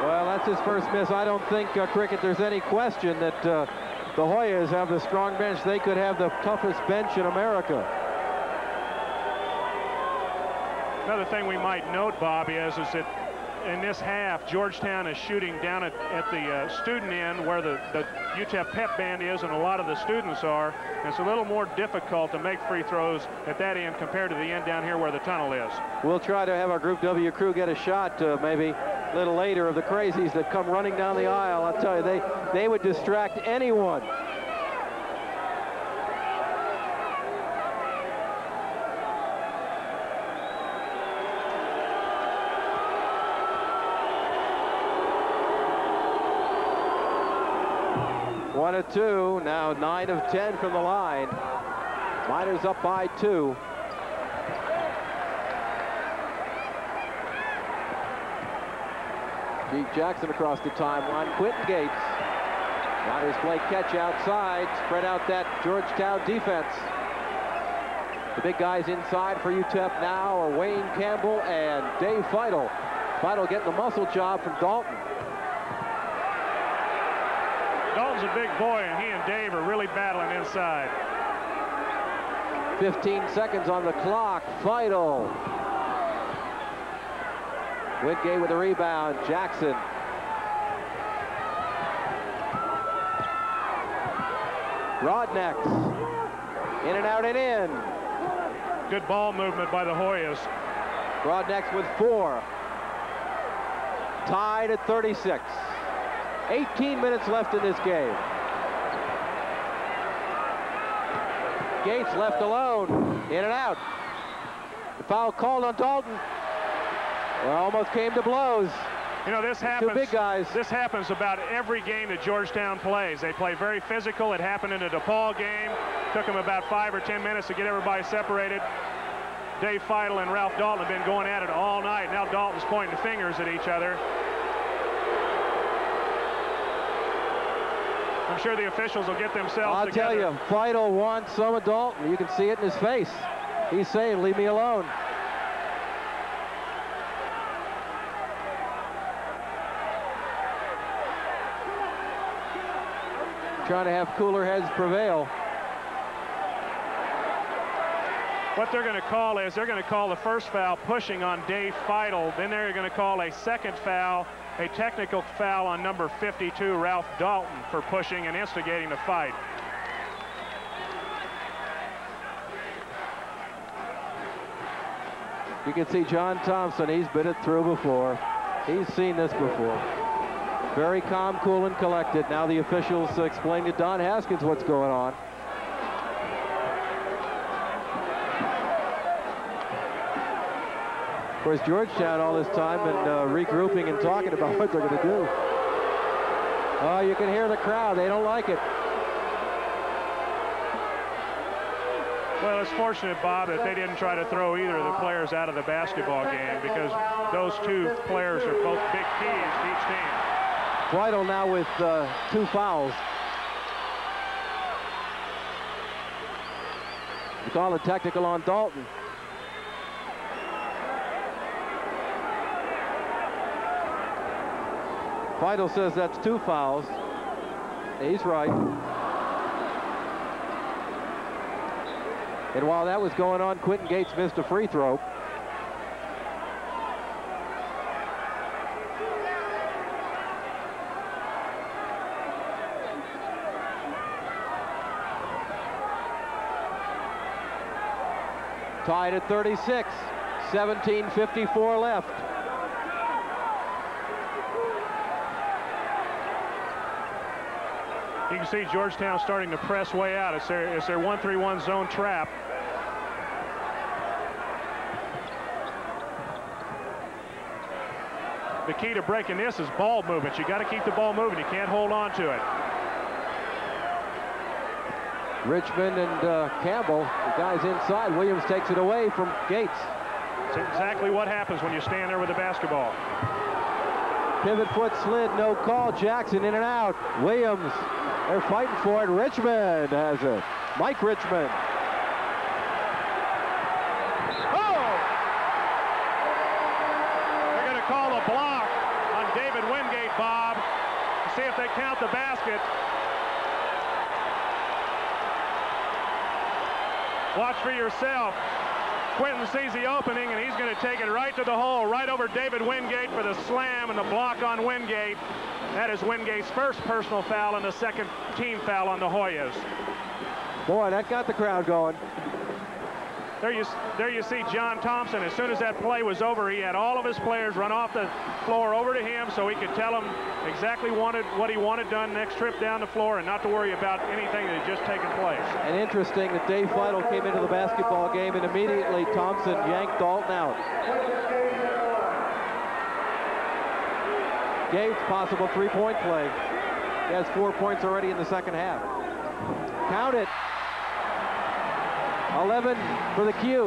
Well, that's his first miss. I don't think, Cricket, there's any question that the Hoyas have the strong bench. They could have the toughest bench in America. Another thing we might note, Bob, is that in this half, Georgetown is shooting down at the student end where the UTEP pep band is and a lot of the students are. And it's a little more difficult to make free throws at that end compared to the end down here where the tunnel is. We'll try to have our Group W crew get a shot, maybe. little later of the crazies that come running down the aisle. I'll tell you, they would distract anyone. One of two, now 9 of 10 from the line. Miners up by 2. Pete Jackson across the timeline. Quentin Gates. Miners play catch outside, spread out that Georgetown defense. The big guys inside for UTEP now are Wayne Campbell and Dave Feudal. Feudal getting the muscle job from Dalton. Dalton's a big boy, and he and Dave are really battling inside. 15 seconds on the clock. Feudal. Wingate with the rebound. Jackson. Rodnex. In and out and in. Good ball movement by the Hoyas. Rodnex with 4. Tied at 36. 18 minutes left in this game. Gates left alone. In and out. The foul called on Dalton. Well, almost came to blows. You know, this happens. Two big guys. This happens about every game that Georgetown plays. They play very physical. It happened in a DePaul game. Took them about 5 or 10 minutes to get everybody separated. Dave Feudal and Ralph Dalton have been going at it all night. Now Dalton's pointing fingers at each other. I'm sure the officials will get themselves together. I'll tell you, Feudal wants some of Dalton. You can see it in his face. He's saying, leave me alone. Trying to have cooler heads prevail. What they're going to call is they're going to call the first foul pushing on Dave Feudal. Then they're going to call a second foul, a technical foul on number 52, Ralph Dalton, for pushing and instigating the fight. You can see John Thompson. He's been it through before. He's seen this before. Very calm, cool, and collected. Now the officials explain to Don Haskins what's going on. Of course, Georgetown all this time been regrouping and talking about what they're going to do. Oh, you can hear the crowd. They don't like it. Well, it's fortunate, Bob, that they didn't try to throw either of the players out of the basketball game, because those two players are both big keys to each team. Feudal now with 2 fouls. We call a technical on Dalton. Feudal says that's 2 fouls. He's right. And while that was going on, Quentin Gates missed a free throw. Tied at 36, 17:54 left. You can see Georgetown starting to press way out. It's their 1-3-1 zone trap. The key to breaking this is ball movement. You got to keep the ball moving. You can't hold on to it. Richmond and Campbell, the guys inside. Williams takes it away from Gates. It's exactly what happens when you stand there with the basketball. Pivot foot slid, no call. Jackson in and out. Williams, they're fighting for it. Richmond has it. Mike Richmond. Oh! They're going to call a block on David Wingate, Bob, to see if they count the basket. Watch for yourself. Quentin sees the opening, and he's going to take it right to the hole, right over David Wingate for the slam and the block on Wingate. That is Wingate's first personal foul and the second team foul on the Hoyas. Boy, that got the crowd going. There you see John Thompson. As soon as that play was over, he had all of his players run off the floor over to him so he could tell them exactly what he wanted done next trip down the floor and not to worry about anything that had just taken place. And interesting that Dave Feudal came into the basketball game and immediately Thompson yanked Dalton out. Gates possible three-point play. He has 4 points already in the second half. Count it. 11 for the Q.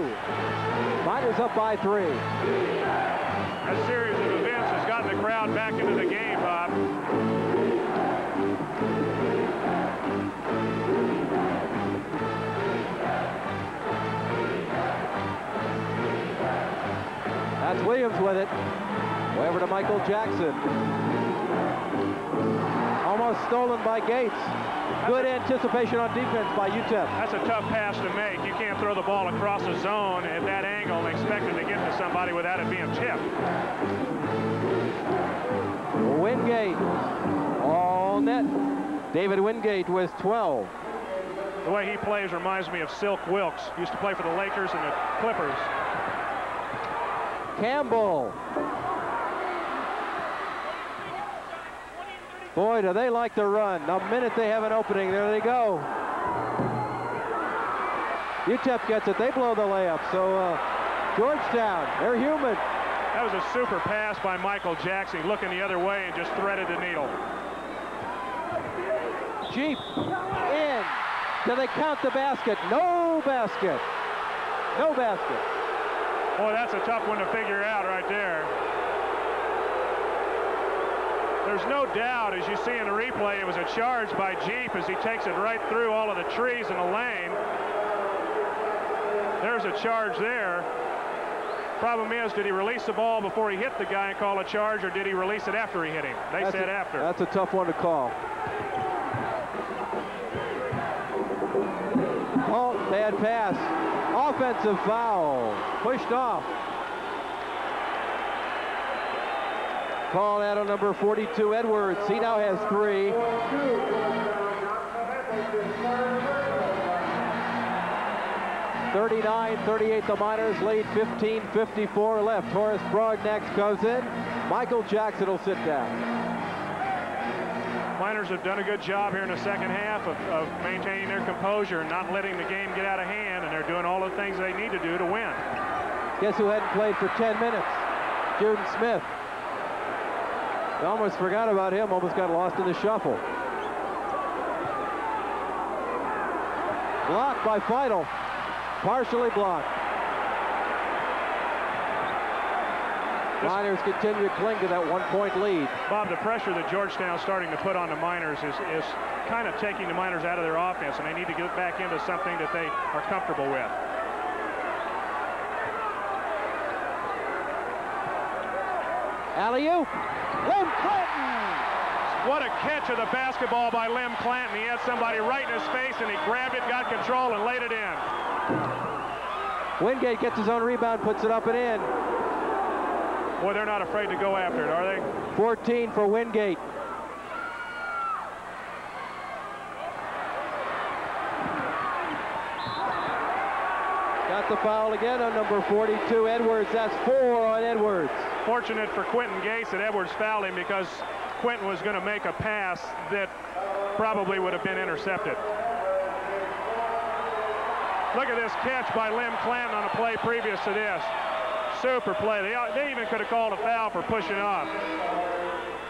Miners up by 3. A series of events has gotten the crowd back into the game, Bob. That's Williams with it. Way over to Michael Jackson. Almost stolen by Gates. Good anticipation on defense by UTEP. That's a tough pass to make. You can't throw the ball across the zone at that angle and expect it to get to somebody without it being tipped. Wingate, all net. David Wingate with 12. The way he plays reminds me of Silk Wilkes. He used to play for the Lakers and the Clippers. Campbell. Boy, do they like to run. The minute they have an opening, there they go. UTEP gets it. They blow the layup. So Georgetown, they're human. That was a super pass by Michael Jackson, looking the other way and just threaded the needle. Jeep in. Do they count the basket? No basket. No basket. Boy, that's a tough one to figure out right there. There's no doubt, as you see in the replay, it was a charge by Jeep as he takes it right through all of the trees in the lane. There's a charge there. Problem is, did he release the ball before he hit the guy and call a charge, or did he release it after he hit him? They said after. That's a tough one to call. Oh, bad pass. Offensive foul. Pushed off. Call out on number 42, Edwards. He now has 3. (39-38) the Miners lead. 15:54 left. Horace Brognax goes in. Michael Jackson will sit down. Miners have done a good job here in the second half of maintaining their composure and not letting the game get out of hand, and they're doing all the things they need to do to win. Guess who hadn't played for 10 minutes? Juden Smith. I almost forgot about him, almost got lost in the shuffle. Blocked by Feudal. Partially blocked. Miners continue to cling to that 1-point lead. Bob, the pressure that Georgetown's starting to put on the Miners is kind of taking the Miners out of their offense, and they need to get back into something that they are comfortable with. Alley-oop. Lim Clanton! What a catch of the basketball by Lim Clanton. He had somebody right in his face, and he grabbed it, got control, and laid it in. Wingate gets his own rebound, puts it up and in. Boy, they're not afraid to go after it, are they? 14 for Wingate. Got the foul again on number 42, Edwards. That's 4 on Edwards. Fortunate for Quentin Gates that Edwards fouled him, because Quentin was going to make a pass that probably would have been intercepted. Look at this catch by Lim Clanton on a play previous to this. Super play. They even could have called a foul for pushing off.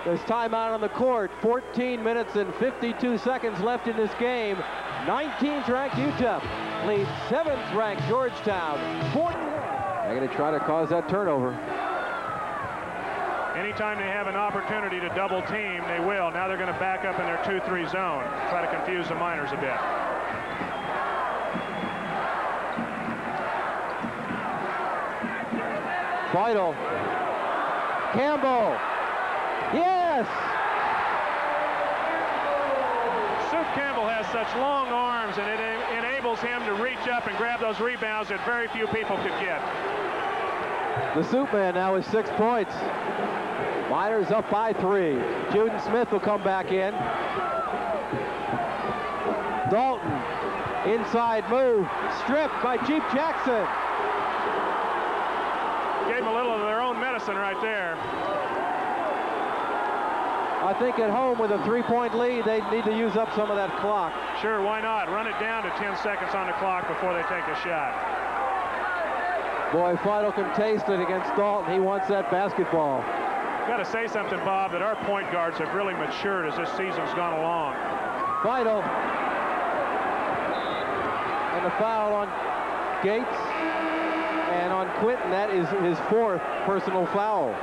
There's timeout on the court. 14 minutes and 52 seconds left in this game. 19th ranked UTEP leads 7th ranked Georgetown. 40. They're going to try to cause that turnover. Anytime they have an opportunity to double team, they will. Now they're going to back up in their 2-3 zone. Try to confuse the Miners a bit. Feudal. Campbell. Yes! Soup Campbell has such long arms, and it enables him to reach up and grab those rebounds that very few people could get. The Soup Man now with 6 points. Miners up by 3. Juden Smith will come back in. Dalton Inside move, stripped by Jeep Jackson. Gave them a little of their own medicine right there. I think at home with a 3-point lead, they need to use up some of that clock. Sure, why not? Run it down to 10 seconds on the clock before they take a shot. Boy, Feudal can taste it against Dalton. He wants that basketball. Got to say something, Bob, that our point guards have really matured as this season's gone along. Feudal. And the foul on Gates and on Quinton. That is his 4th personal foul.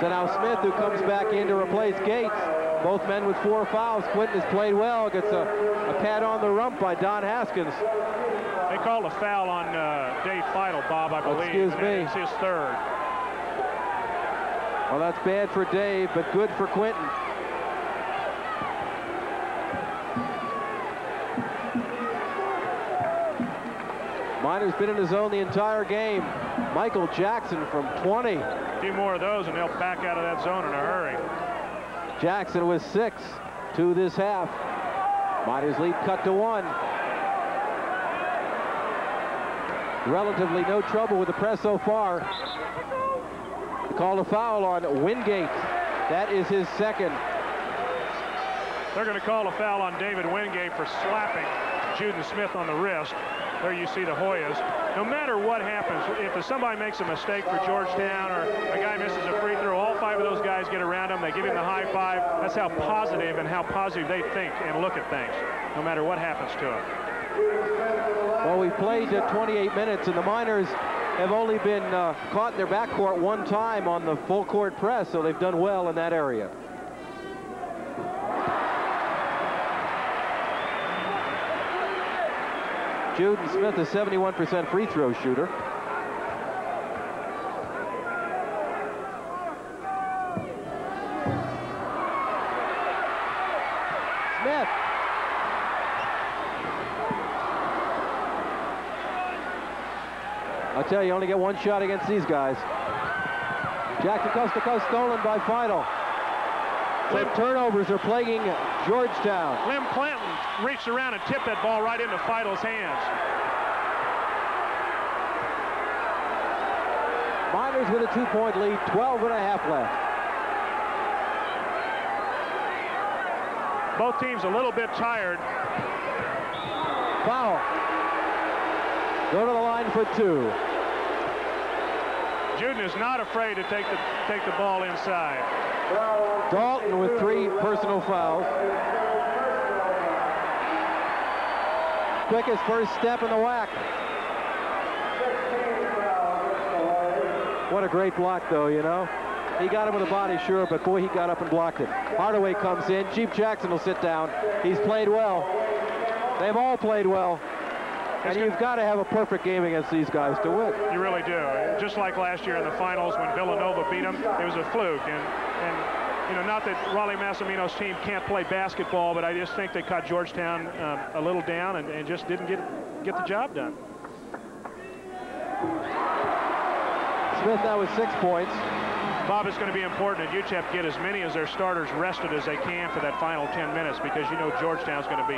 So now Smith, who comes back in to replace Gates. Both men with 4 fouls. Quinton has played well. Gets a pat on the rump by Don Haskins. They called a foul on Dave Feudal, Bob, I believe. Excuse me. It's his 3rd. Well, that's bad for Dave, but good for Quinton. Miner's been in his zone the entire game. Michael Jackson from 20. A few more of those and they'll back out of that zone in a hurry. Jackson with 6 to this half. Miner's lead cut to 1. Relatively no trouble with the press so far. Called a foul on Wingate. That is his 2nd. They're going to call a foul on David Wingate for slapping Juden Smith on the wrist. There you see the Hoyas. No matter what happens, if somebody makes a mistake for Georgetown or a guy misses a free throw, all 5 of those guys get around him. They give him the high five. That's how positive they think and look at things, no matter what happens to them. Well, we've played 28 minutes, and the Miners have only been caught in their backcourt 1 time on the full court press, so they've done well in that area. Juden Smith, a 71% free throw shooter. Smith. I'll tell you, you only get 1 shot against these guys. Jackson coast to coast stolen by Feudal. So turnovers are plaguing Georgetown. Lim Clanton reached around and tipped that ball right into Feudal's hands. Miners with a 2-point lead, 12 and a half left. Both teams a little bit tired. Foul. Go to the line for 2. Juden is not afraid to take the ball inside. Dalton with 3 personal fouls. Quickest first step in the whack. What a great block, though, you know. He got him with a body, sure, but boy, he got up and blocked it. Hardaway comes in. Jeep Jackson will sit down. He's played well. They've all played well. And you've got to have a perfect game against these guys to win. You really do. Just like last year in the finals when Villanova beat them, it was a fluke. And you know, not that Raleigh Massimino's team can't play basketball, but I just think they caught Georgetown a little down and just didn't get the job done. Smith now with 6 points. Bob, it's going to be important that UTEP get as many of their starters rested as they can for that final 10 minutes because you know Georgetown's going to be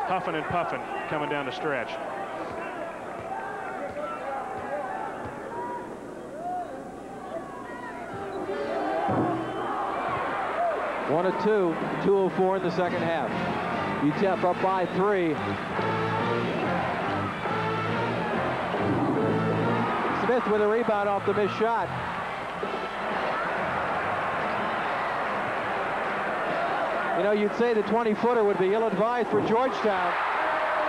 huffing and puffing coming down the stretch. One of 2, 2:04 in the second half. UTEP up by 3. Smith with a rebound off the missed shot. You know, you'd say the 20-footer would be ill-advised for Georgetown,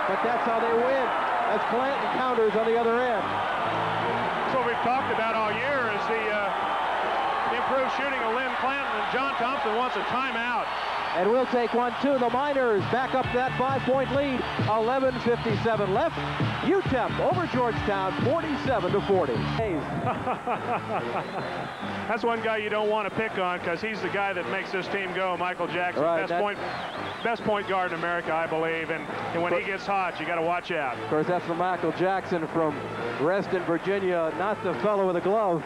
but that's how they win, as Clanton counters on the other end. That's what we've talked about all year is the improved shooting of Lynn Clanton, and John Thompson wants a timeout. And we'll take 1, 2. The Miners back up that 5-point lead. 11:57 left. UTEP over Georgetown, 47-40. That's one guy you don't want to pick on because he's the guy that makes this team go, Michael Jackson. Right, best point guard in America, I believe. And when he gets hot, you got to watch out. Of course, that's from Michael Jackson from Reston, Virginia, not the fellow with a glove.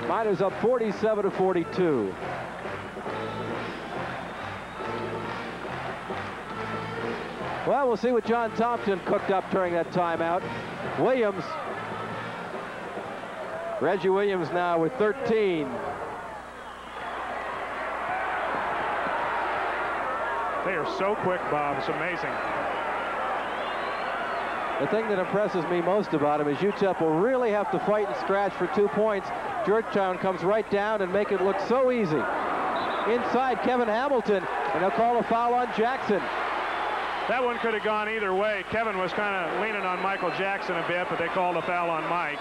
Miners up 47-42. Well, we'll see what John Thompson cooked up during that timeout. Williams. Reggie Williams now with 13. They are so quick, Bob. It's amazing. The thing that impresses me most about him is UTEP will really have to fight and scratch for 2 points. Georgetown comes right down and make it look so easy. Inside, Kevin Hamilton, and they'll call a foul on Jackson. That one could have gone either way. Kevin was kind of leaning on Michael Jackson a bit, but they called a foul on Mike.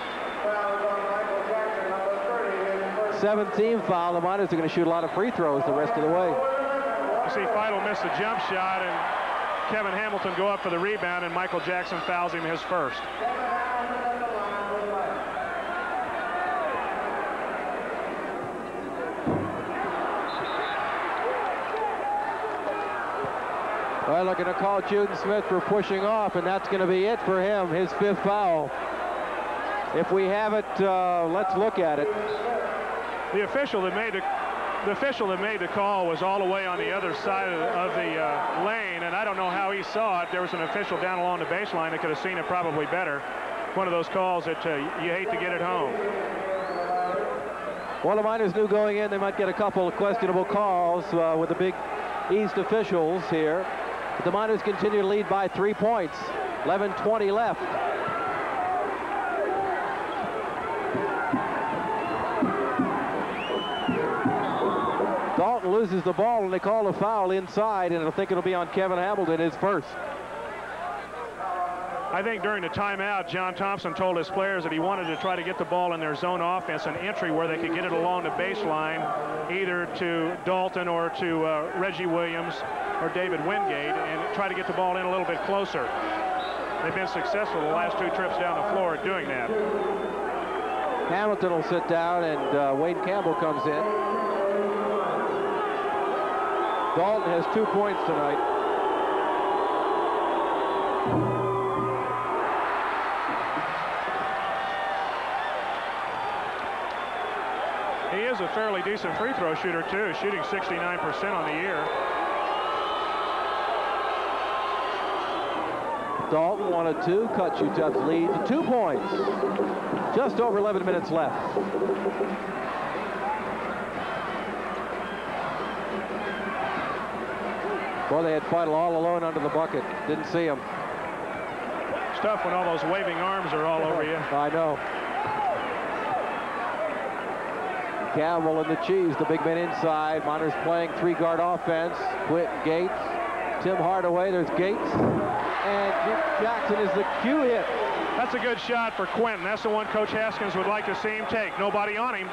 17 foul. The Miners are going to shoot a lot of free throws the rest of the way. You see Feidel miss the jump shot, and Kevin Hamilton go up for the rebound, and Michael Jackson fouls him his first. Well, they're going to call Juden Smith for pushing off, and that's going to be it for him, his 5th foul. If we have it, let's look at it. The official that made the call was all the way on the other side of the lane, and I don't know how he saw it. There was an official down along the baseline that could have seen it probably better. One of those calls that you hate to get at home. Well, the Miners knew going in they might get a couple of questionable calls with the big East officials here. But the Miners continue to lead by 3 points. 11:20 left. Dalton loses the ball, and they call a foul inside, and I think it'll be on Kevin Hamilton, his first. I think during the timeout, John Thompson told his players that he wanted to try to get the ball in their zone offense, an entry where they could get it along the baseline, either to Dalton or to Reggie Williams or David Wingate, and try to get the ball in a little bit closer. They've been successful the last 2 trips down the floor at doing that. Hamilton will sit down, and Wade Campbell comes in. Dalton has 2 points tonight. He is a fairly decent free throw shooter, too, shooting 69% on the year. Dalton wanted to cut UTEP's lead to 2 points. Just over 11 minutes left. Boy, they had Feidel all alone under the bucket. Didn't see him. It's tough when all those waving arms are all over you. I know. Campbell and the Cheese, the big men inside. Miners playing 3-guard offense. Quentin Gates, Tim Hardaway, there's Gates. And Jackson is the cue hit. That's a good shot for Quentin. That's the one Coach Haskins would like to see him take. Nobody on him.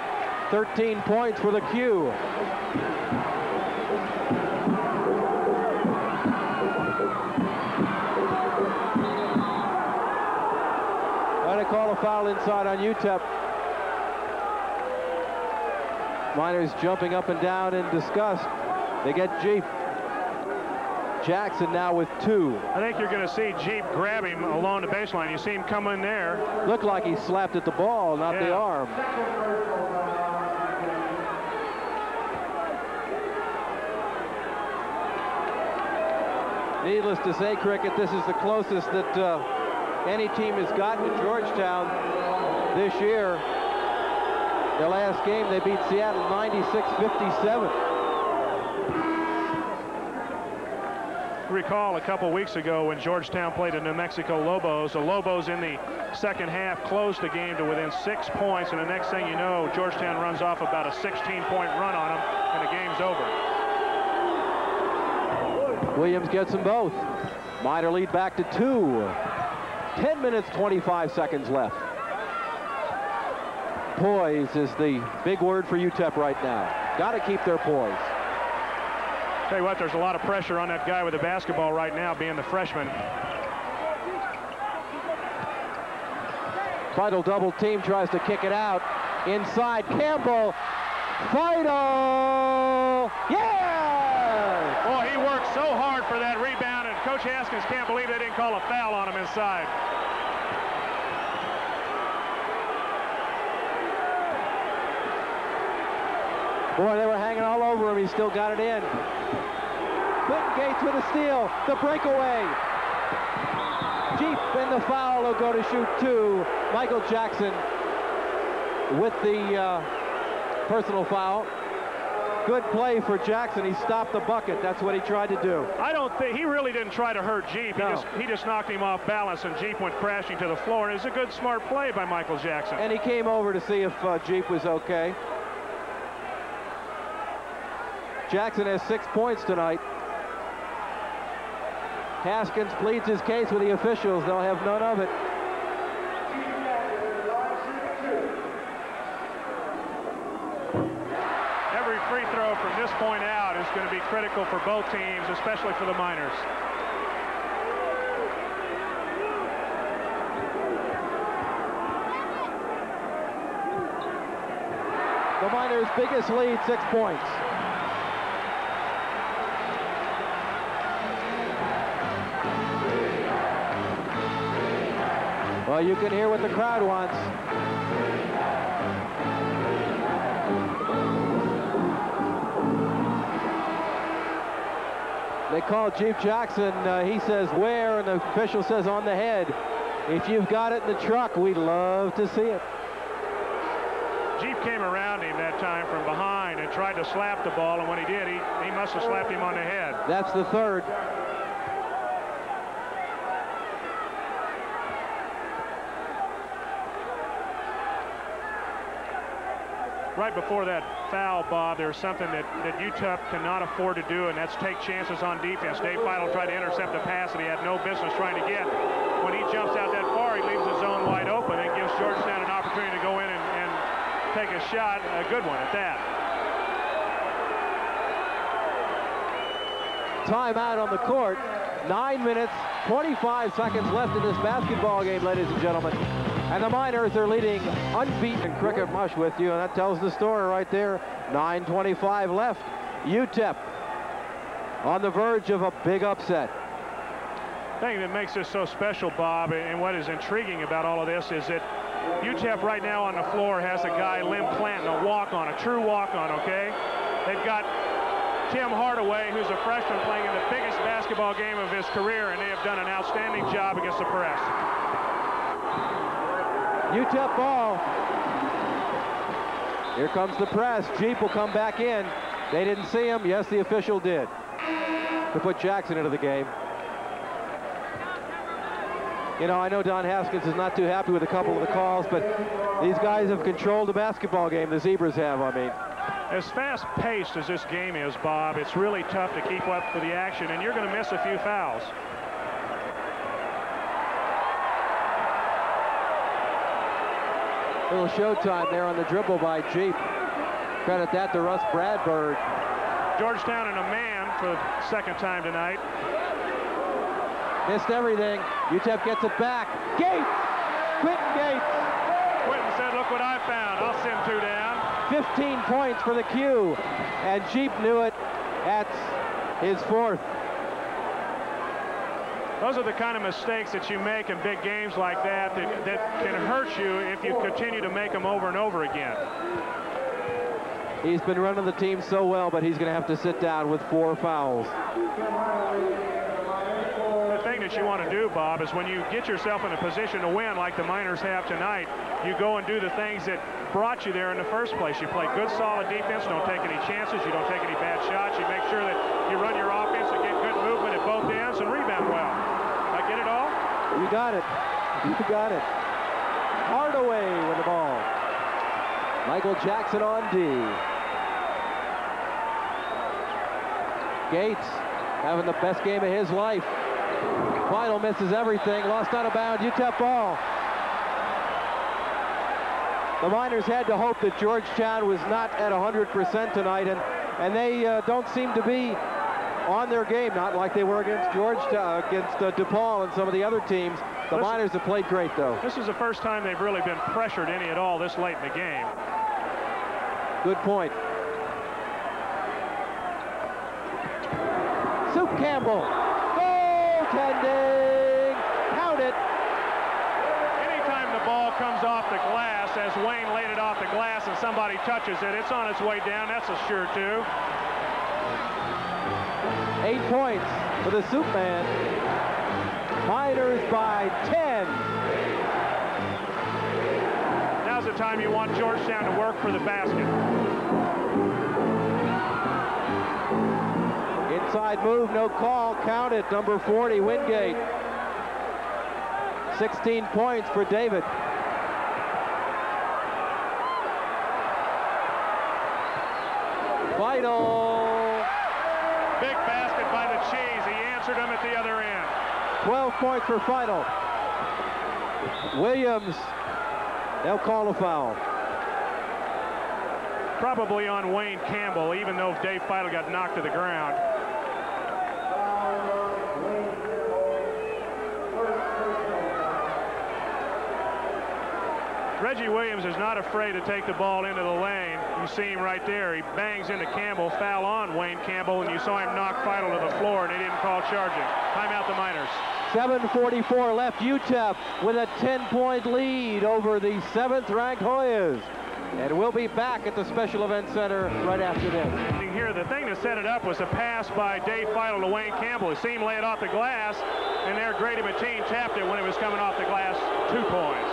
13 points for the cue. They call a foul inside on UTEP. Miners jumping up and down in disgust. They get Jeep. Jackson now with 2. I think you're going to see Jeep grab him along the baseline. You see him come in there. Looked like he slapped at the ball, not the arm. Needless to say, Cricket, this is the closest that any team has gotten to Georgetown this year. The last game, they beat Seattle 96-57. Recall a couple weeks ago when Georgetown played the New Mexico Lobos. The Lobos in the second half closed the game to within 6 points, and the next thing you know, Georgetown runs off about a 16-point run on them, and the game's over. Williams gets them both. Miner lead back to 2. 10 minutes, 25 seconds left. Poise is the big word for UTEP right now. Got to keep their poise. Tell you what, there's a lot of pressure on that guy with the basketball right now, being the freshman. Feidel double team, tries to kick it out. Inside, Campbell. Feidel! Yeah! Boy, he worked so hard for that rebound, and Coach Haskins can't believe they didn't call a foul on him inside. Boy, they were hanging all over him. He still got it in. Quentin Gates with a steal. The breakaway. Jeep in the foul will go to shoot 2. Michael Jackson with the personal foul. Good play for Jackson. He stopped the bucket. That's what he tried to do. I don't think he really didn't try to hurt Jeep. No. He just knocked him off balance, and Jeep went crashing to the floor. And it's a good, smart play by Michael Jackson. And he came over to see if Jeep was okay. Jackson has 6 points tonight. Haskins pleads his case with the officials. They'll have none of it. Every free throw from this point out is going to be critical for both teams, especially for the Miners. The Miners' biggest lead, 6 points. Well, you can hear what the crowd wants. They call Jeep Jackson. He says where, and the official says on the head. If you've got it in the truck, we'd love to see it. Jeep came around him that time from behind and tried to slap the ball, and when he did, he must have slapped him on the head. That's the third. Right before that foul, Bob, there's something that UTEP cannot afford to do, and that's take chances on defense. Dave Feidel tried to intercept the pass that he had no business trying to get. When he jumps out that far, he leaves the zone wide open and gives Georgetown an opportunity to go in and take a shot, a good one at that. Timeout on the court. 9 minutes, 25 seconds left in this basketball game, ladies and gentlemen. And the Miners are leading unbeaten. Cricket Musch with you, and that tells the story right there. 9:25 left. UTEP on the verge of a big upset. The thing that makes this so special, Bob, and what is intriguing about all of this is that UTEP right now on the floor has a guy, Lim Clanton, a walk-on, a true walk-on, okay? They've got Tim Hardaway, who's a freshman playing in the biggest basketball game of his career, and they have done an outstanding job against the press. UTEP ball. Here comes the press. Jeep will come back in. They didn't see him. Yes, the official did. To put Jackson into the game. You know, I know Don Haskins is not too happy with a couple of the calls, but these guys have controlled the basketball game. The Zebras have, I mean. As fast-paced as this game is, Bob, it's really tough to keep up with the action, and you're going to miss a few fouls. Little Showtime there on the dribble by Jeep. Credit that to Russ Bradford. Georgetown in a man for the second time tonight. Missed everything. UTEP gets it back. Gates! Quentin Gates! Quentin said, look what I found. I'll send 2 down. 15 points for the Q. And Jeep knew it. That's his 4th. Those are the kind of mistakes that you make in big games like that can hurt you if you continue to make them over and over again. He's been running the team so well, but he's going to have to sit down with 4 fouls. The thing that you want to do, Bob, is when you get yourself in a position to win like the Miners have tonight, you go and do the things that brought you there in the first place. You play good, solid defense, don't take any chances, you don't take any bad shots, you make sure that you run your offense and get good movement at both ends and rebound well. I get it all? You got it. You got it. Hardaway with the ball. Michael Jackson on D. Gates having the best game of his life. Final misses everything. Lost out of bounds. UTEP ball. The Miners had to hope that Georgetown was not at 100% tonight, and they don't seem to be on their game, not like they were against Georgetown, against DePaul and some of the other teams. The Miners have played great, though. This is the first time they've really been pressured any at all this late in the game. Good point. Soup Campbell. Goaltending. Count it. Anytime the ball comes off the glass, as Wayne laid it off the glass and somebody touches it, it's on its way down. That's a sure 2. 8 points for the Soup Man. Miners by 10. Now's the time you want Georgetown to work for the basket. Inside move, no call, counted, number 40, Wingate. 16 points for David. Final. Big basket by the Cheese. He answered him at the other end. 12 points for Final. Williams, they'll call a foul. Probably on Wayne Campbell, even though Dave Final got knocked to the ground. Reggie Williams is not afraid to take the ball into the lane. You see him right there. He bangs into Campbell, foul on Wayne Campbell, and you saw him knock Final to the floor, and he didn't call charging. Timeout the Miners. 7:44 left. UTEP with a 10-point lead over the 7th-ranked Hoyas. And we'll be back at the Special Event Center right after this. Here, the thing that set it up was a pass by Dave Final to Wayne Campbell. He seen him lay it off the glass, and there Grady Mateen tapped it when it was coming off the glass. 2 points.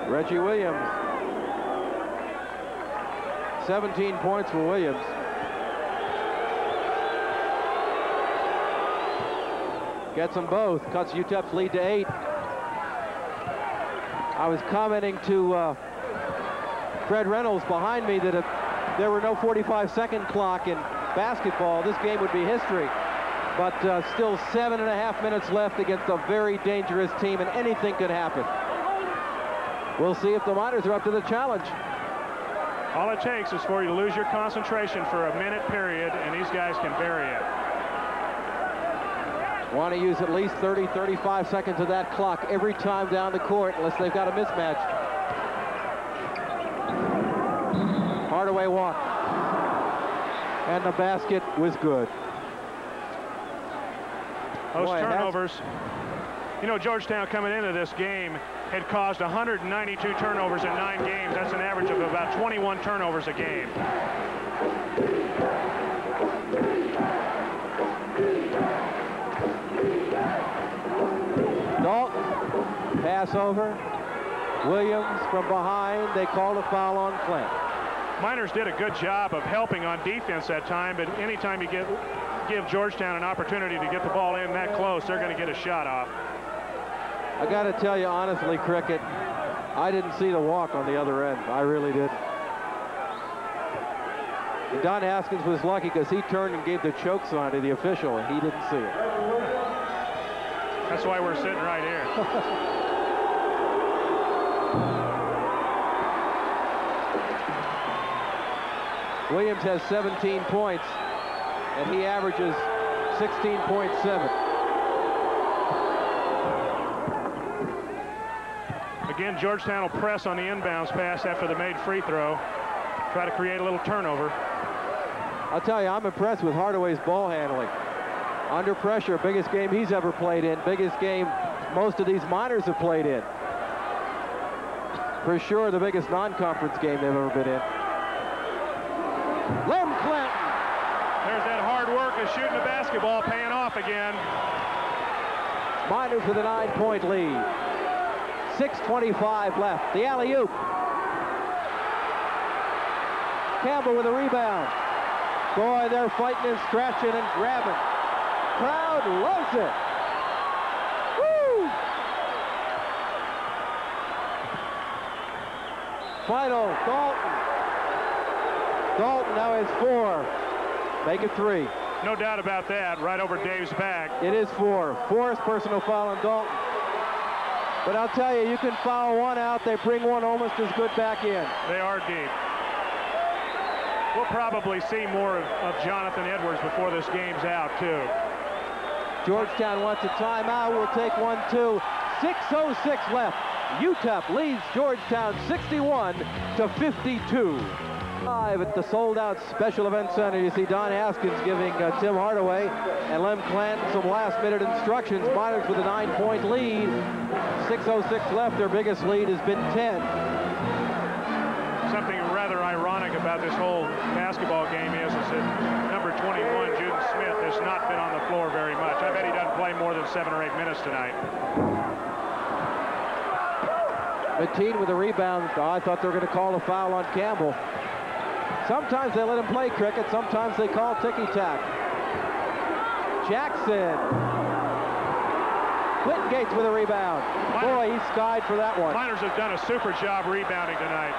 Reggie Williams. 17 points for Williams. Gets them both. Cuts UTEP's lead to 8. I was commenting to Fred Reynolds behind me that if there were no 45-second clock in basketball, this game would be history. But still 7.5 minutes left against a very dangerous team, and anything could happen. We'll see if the Miners are up to the challenge. All it takes is for you to lose your concentration for a minute period, and these guys can vary it. Want to use at least 30, 35 seconds of that clock every time down the court, unless they've got a mismatch. Hardaway walked, and the basket was good. Those turnovers, you know, Georgetown coming into this game had caused 192 turnovers in 9 games. That's an average of about 21 turnovers a game. Dalton, pass over. Williams from behind. They called a foul on Clint. Miners did a good job of helping on defense that time, but anytime you give Georgetown an opportunity to get the ball in that close, they're going to get a shot off. I got to tell you honestly, Cricket, I didn't see the walk on the other end. I really didn't. And Don Haskins was lucky because he turned and gave the choke sign to the official, and he didn't see it. That's why we're sitting right here. Williams has 17 points, and he averages 16.7. Again, Georgetown will press on the inbounds pass after the made free throw. Try to create a little turnover. I'll tell you, I'm impressed with Hardaway's ball handling. Under pressure, biggest game he's ever played in, biggest game most of these Miners have played in. For sure, the biggest non-conference game they've ever been in. Lem Clinton. There's that hard work of shooting the basketball paying off again. Miners with a 9-point lead. 6:25 left. The alley-oop. Campbell with a rebound. Boy, they're fighting and scratching and grabbing. Crowd loves it. Woo! Final, Dalton. Dalton now has 4. Make it 3. No doubt about that, right over Dave's back. It is 4. 4th personal foul on Dalton. But I'll tell you, you can foul one out, they bring one almost as good back in. They are deep. We'll probably see more of Jonathan Edwards before this game's out, too. Georgetown wants a timeout. We'll take one, too. 6:06 left. UTEP leads Georgetown 61-52. Live at the sold-out Special Event Center, you see Don Haskins giving Tim Hardaway and Lem Clanton some last-minute instructions. Miners with a 9-point lead. 6:06 left. Their biggest lead has been 10. Something rather ironic about this whole basketball game is that number 21, Juden Smith, has not been on the floor very much. I bet he doesn't play more than 7 or 8 minutes tonight. Mateen with a rebound. I thought they were going to call a foul on Campbell. Sometimes they let him play cricket. Sometimes they call ticky-tack. Jackson. Clinton Gates with a rebound. Boy, he skied for that one. Miners have done a super job rebounding tonight.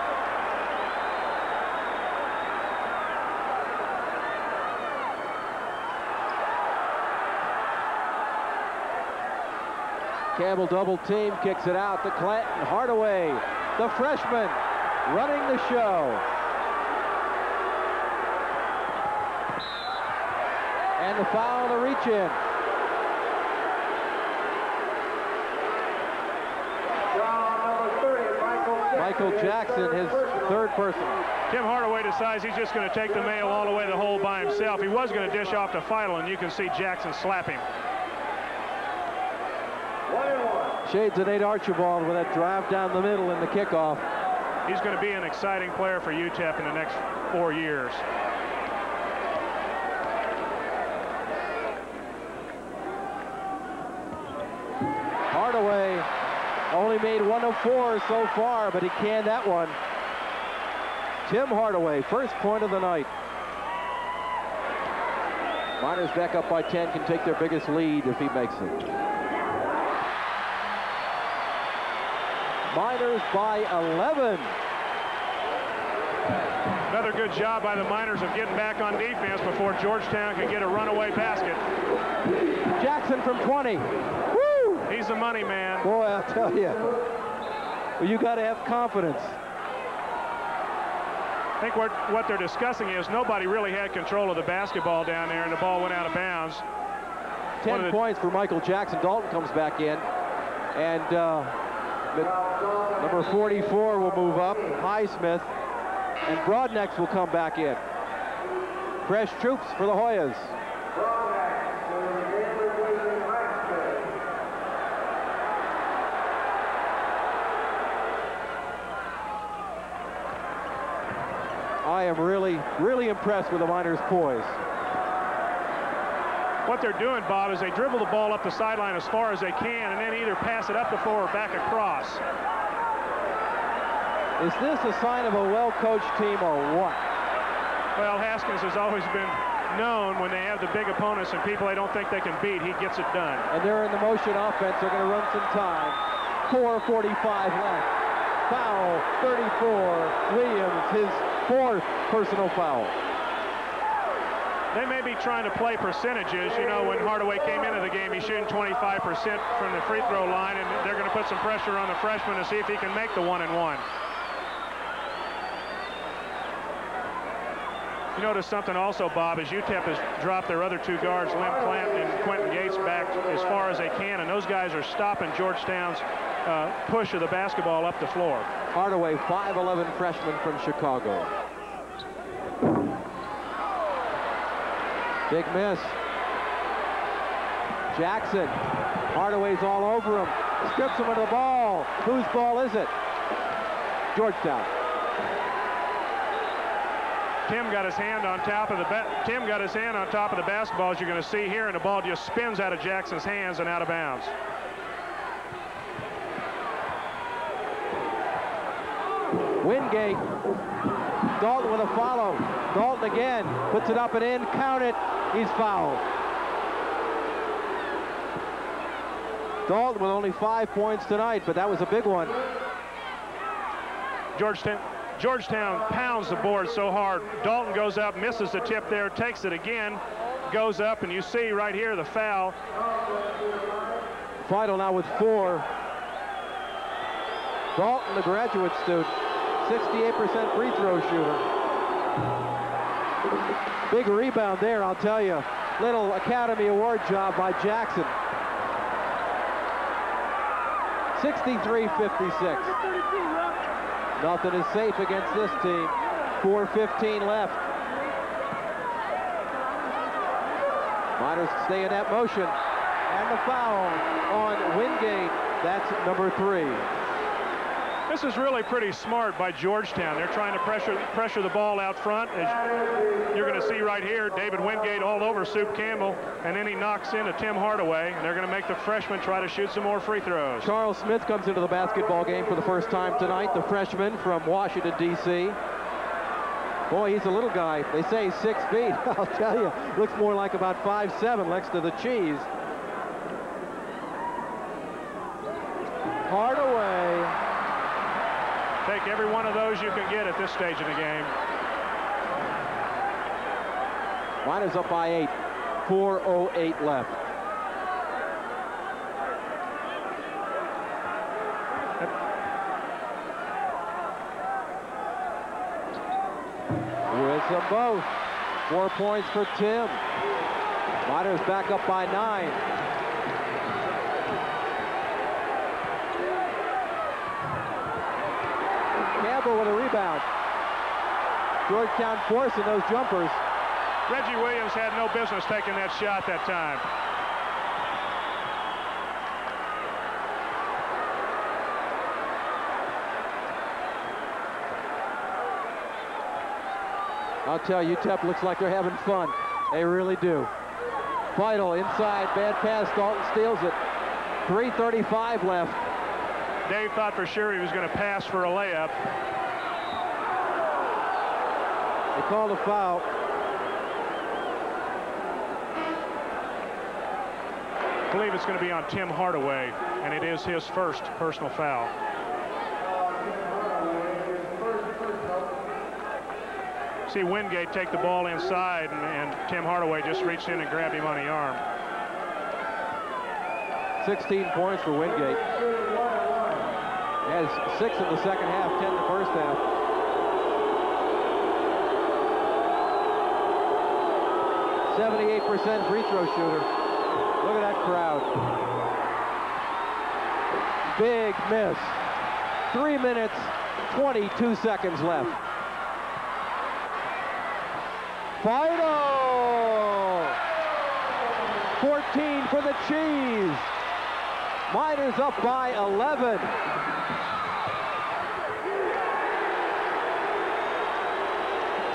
Campbell double team, kicks it out to Clinton. Hardaway, the freshman, running the show. And the foul to reach in. Michael Jackson, his 3rd person. Tim Hardaway decides he's just going to take the mail all the way the hole by himself. He was going to dish off to Feidel, and you can see Jackson slap him. Shades of Nate Archibald with that drive down the middle in the kickoff. He's going to be an exciting player for UTEP in the next 4 years. Hardaway only made 1 of 4 so far, but he canned that one. Tim Hardaway, first point of the night. Miners back up by 10, can take their biggest lead if he makes it. Miners by 11. Another good job by the Miners of getting back on defense before Georgetown can get a runaway basket. Jackson from 20. Woo! He's the money man. Boy, I'll tell you. Well, you got to have confidence. I think what they're discussing is nobody really had control of the basketball down there, and the ball went out of bounds. 10 points for Michael Jackson. Dalton comes back in, and number 44 will move up, Highsmith, and Broadnex will come back in. Fresh troops for the Hoyas. I am really, really impressed with the Miners' poise. What they're doing, Bob, is they dribble the ball up the sideline as far as they can and then either pass it up the floor or back across. Is this a sign of a well-coached team or what? Well, Haskins has always been known when they have the big opponents and people they don't think they can beat, he gets it done. And they're in the motion offense. They're going to run some time. 4:45 left. Foul, 34. Williams, his 4th personal foul. They may be trying to play percentages. You know, when Hardaway came into the game, he's shooting 25% from the free throw line, and they're going to put some pressure on the freshman to see if he can make the 1-and-1. You notice something also, Bob, is UTEP has dropped their other 2 guards, Lem Clanton and Quentin Gates, back as far as they can, and those guys are stopping Georgetown's push of the basketball up the floor. Hardaway, 5'11" freshman from Chicago. Big miss. Jackson. Hardaway's all over him. Strips him of the ball. Whose ball is it? Georgetown. Tim got his hand on top of the basketball, as you're going to see here, and the ball just spins out of Jackson's hands and out of bounds. Wingate. Dalton with a follow. Dalton again. Puts it up and in. Count it. He's fouled. Dalton with only 5 points tonight, but that was a big one. Georgetown pounds the board so hard. Dalton goes up, misses the tip there, takes it again, goes up, and you see right here the foul. Feidel now with 4. Dalton, the graduate student, 68% free throw shooter. Big rebound there, I'll tell you. Little Academy Award job by Jackson. 63-56. Nothing is safe against this team. 4:15 left. Miners stay in that motion. And the foul on Wingate. That's number 3. This is really pretty smart by Georgetown. They're trying to pressure the ball out front. As you're going to see right here, David Wingate all over Soup Campbell, and then he knocks into Tim Hardaway, and they're going to make the freshman try to shoot some more free throws. Charles Smith comes into the basketball game for the first time tonight, the freshman from Washington, D.C. Boy, he's a little guy. They say he's 6 feet. I'll tell you, looks more like about 5'7" next to the cheese. Hardaway. Take every one of those you can get at this stage of the game. Miners up by 8. 4:08 left. With them both. 4 points for Tim. Miners back up by 9. Campbell with a rebound. Georgetown forcing those jumpers. Reggie Williams had no business taking that shot that time. I'll tell you, UTEP looks like they're having fun. They really do. Vital inside, bad pass, Dalton steals it. 3:35 left. Dave thought for sure he was going to pass for a layup. They called a foul. I believe it's going to be on Tim Hardaway, and it is his first personal foul. See Wingate take the ball inside, and Tim Hardaway just reached in and grabbed him on the arm. 16 points for Wingate. Has 6 in the second half, 10 in the first half. .78% free throw shooter. Look at that crowd. Big miss. 3 minutes, 22 seconds left. Final! 14 for the Cheese. Miners up by 11.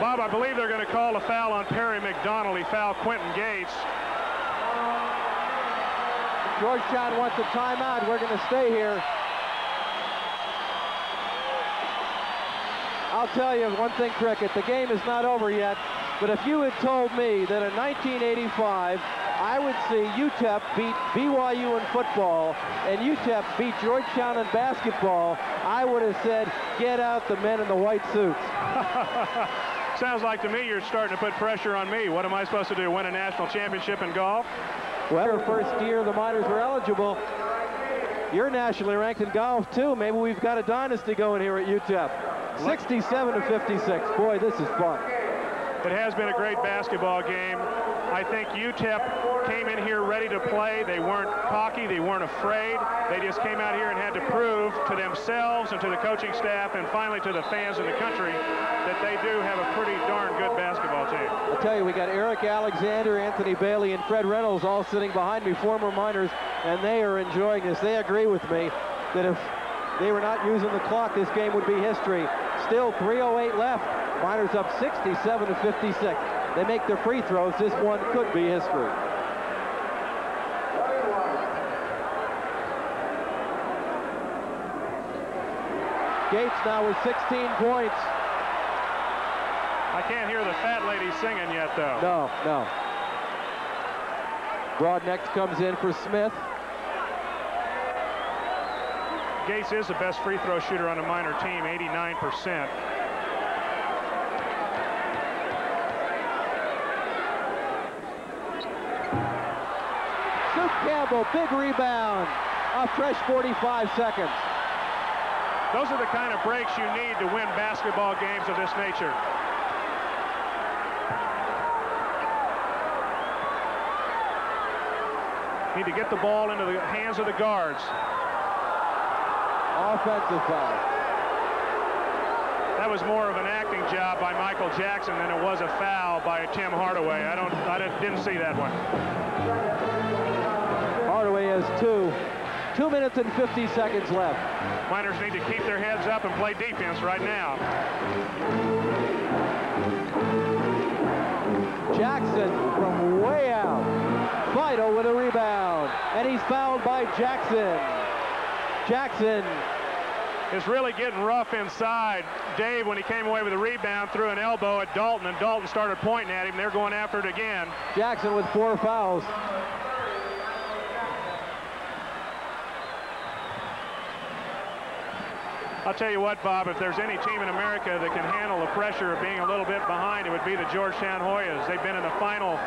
Bob, I believe they're going to call a foul on Perry McDonald. He fouled Quentin Gates. Georgetown wants a timeout. We're going to stay here. I'll tell you one thing, Cricket. The game is not over yet. But if you had told me that in 1985, I would see UTEP beat BYU in football and UTEP beat Georgetown in basketball, I would have said, get out the men in the white suits. Sounds like to me you're starting to put pressure on me. What am I supposed to do, win a national championship in golf? Well, our first year the Miners were eligible. You're nationally ranked in golf, too. Maybe we've got a dynasty going here at UTEP. 67-56. Boy, this is fun. It has been a great basketball game. I think UTEP came in here ready to play. They weren't cocky. They weren't afraid. They just came out here and had to prove to themselves and to the coaching staff and finally to the fans of the country that they do have a pretty darn good basketball team. I'll tell you, we got Eric Alexander, Anthony Bailey, and Fred Reynolds all sitting behind me, former Miners, and they are enjoying this. They agree with me that if they were not using the clock, this game would be history. Still 3:08 left. Miners up 67-56. They make their free throws. This one could be history. Gates now with 16 points. I can't hear the fat lady singing yet, though. No, no. Broadneck comes in for Smith. Gates is the best free throw shooter on a Miner team, 89%. Campbell, big rebound. A fresh 45 seconds. Those are the kind of breaks you need to win basketball games of this nature. Need to get the ball into the hands of the guards. Offensive foul. That was more of an acting job by Michael Jackson than it was a foul by Tim Hardaway. I didn't see that one. Hardaway has 2. 2 minutes and 50 seconds left. Miners need to keep their heads up and play defense right now. Jackson from way out. Vital with a rebound, and he's fouled by Jackson. Jackson is really getting rough inside. Dave, when he came away with a rebound, threw an elbow at Dalton, and Dalton started pointing at him. They're going after it again. Jackson with 4 fouls. I'll tell you what, Bob, if there's any team in America that can handle the pressure of being a little bit behind, it would be the Georgetown Hoyas. They've been in the Final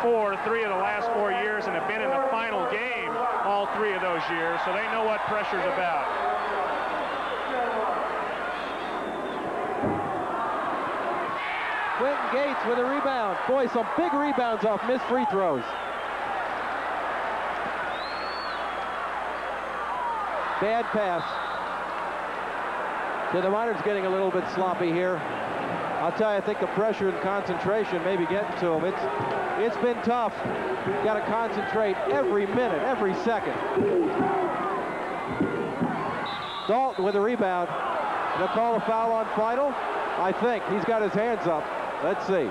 Four 3 of the last 4 years and have been in the final game all 3 of those years, so they know what pressure's about. Quentin Gates with a rebound. Boy, some big rebounds off missed free throws. Bad pass. So the Miners getting a little bit sloppy here. I'll tell you, I think the pressure and concentration may be getting to them. It's been tough. Got to concentrate every minute, every second. Dalton with a rebound. They'll call a foul on Vital. I think he's got his hands up. Let's see.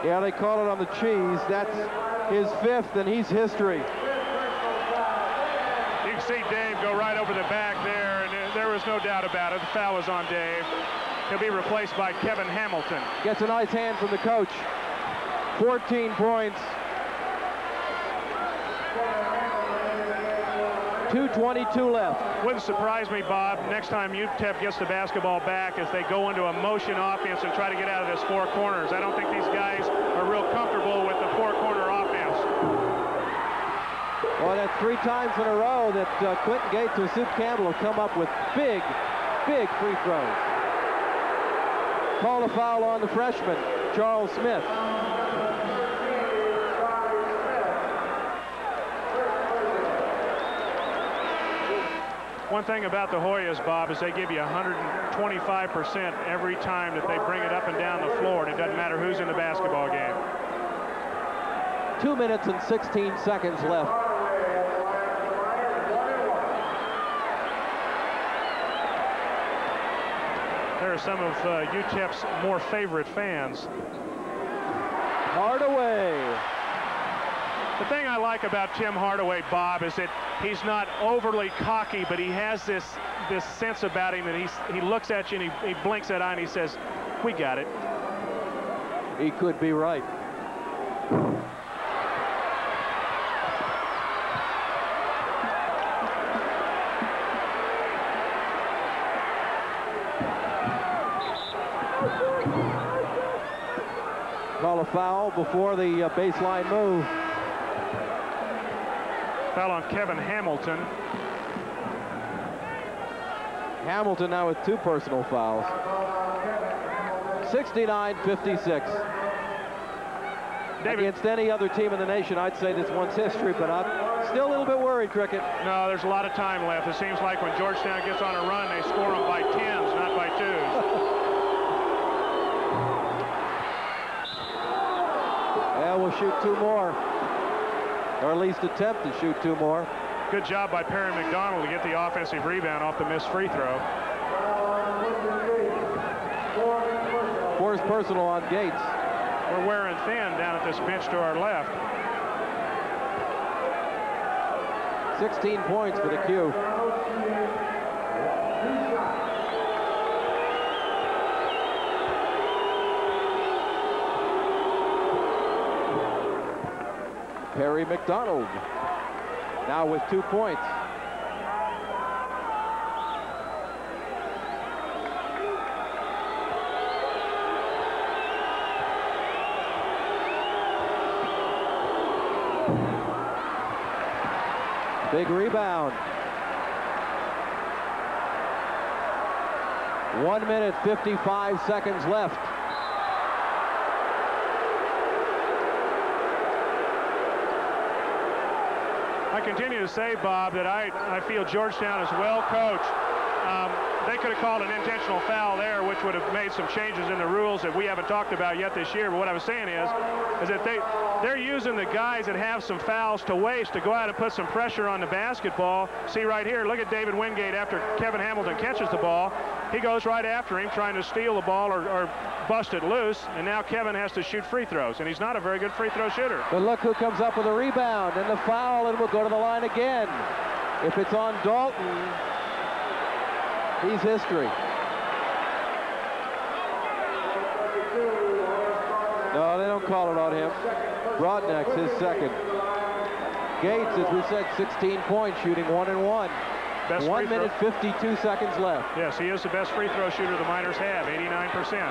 Yeah, they call it on the cheese. That's his 5th, and he's history. You can see Dave go right over the back there, and there was no doubt about it. The foul was on Dave. He'll be replaced by Kevin Hamilton. Gets a nice hand from the coach. 14 points. 2:22 left. Wouldn't surprise me, Bob, next time UTEP gets the basketball back as they go into a motion offense and try to get out of this 4 corners. I don't think these guys are real comfortable with the 4-corner offense. Well, that's 3 times in a row that Quentin Gates and Soup Campbell have come up with big, big free throws. Call a foul on the freshman, Charles Smith. One thing about the Hoyas, Bob, is they give you 125% every time that they bring it up and down the floor, and it doesn't matter who's in the basketball game. 2 minutes and 16 seconds left. There are some of UTEP's more favorite fans. Hardaway. The thing I like about Tim Hardaway, Bob, is that he's not overly cocky, but he has this sense about him that he looks at you and he blinks that eye and he says, "We got it." He could be right. Call a foul before the baseline move. Foul on Kevin Hamilton. Hamilton now with 2 personal fouls. 69-56. Against any other team in the nation, I'd say this one's history, but I'm still a little bit worried, Cricket. No, there's a lot of time left. It seems like when Georgetown gets on a run, they score them by 10s, not by 2s. Well, we'll shoot 2 more. Or at least attempt to shoot 2 more. Good job by Perry McDonald to get the offensive rebound off the missed free throw. 4th personal on Gates. We're wearing thin down at this bench to our left. 16 points for the Q. Perry McDonald now with 2 points. Big rebound. 1 minute, 55 seconds left. I continue to say, Bob, that I feel Georgetown is well coached. They could have called an intentional foul there, which would have made some changes in the rules that we haven't talked about yet this year. But what I was saying is that they're using the guys that have some fouls to waste to go out and put some pressure on the basketball. See right here, look at David Wingate after Kevin Hamilton catches the ball. He goes right after him, trying to steal the ball or bust it loose, and now Kevin has to shoot free throws, and he's not a very good free throw shooter. But look who comes up with a rebound and the foul, and will go to the line again. If it's on Dalton, he's history. No, they don't call it on him. Broadneck's his second. Gates, as we said, 16 points, shooting 1 and 1. 1 minute, 52 seconds left. Yes, he is the best free throw shooter the Miners have, 89%.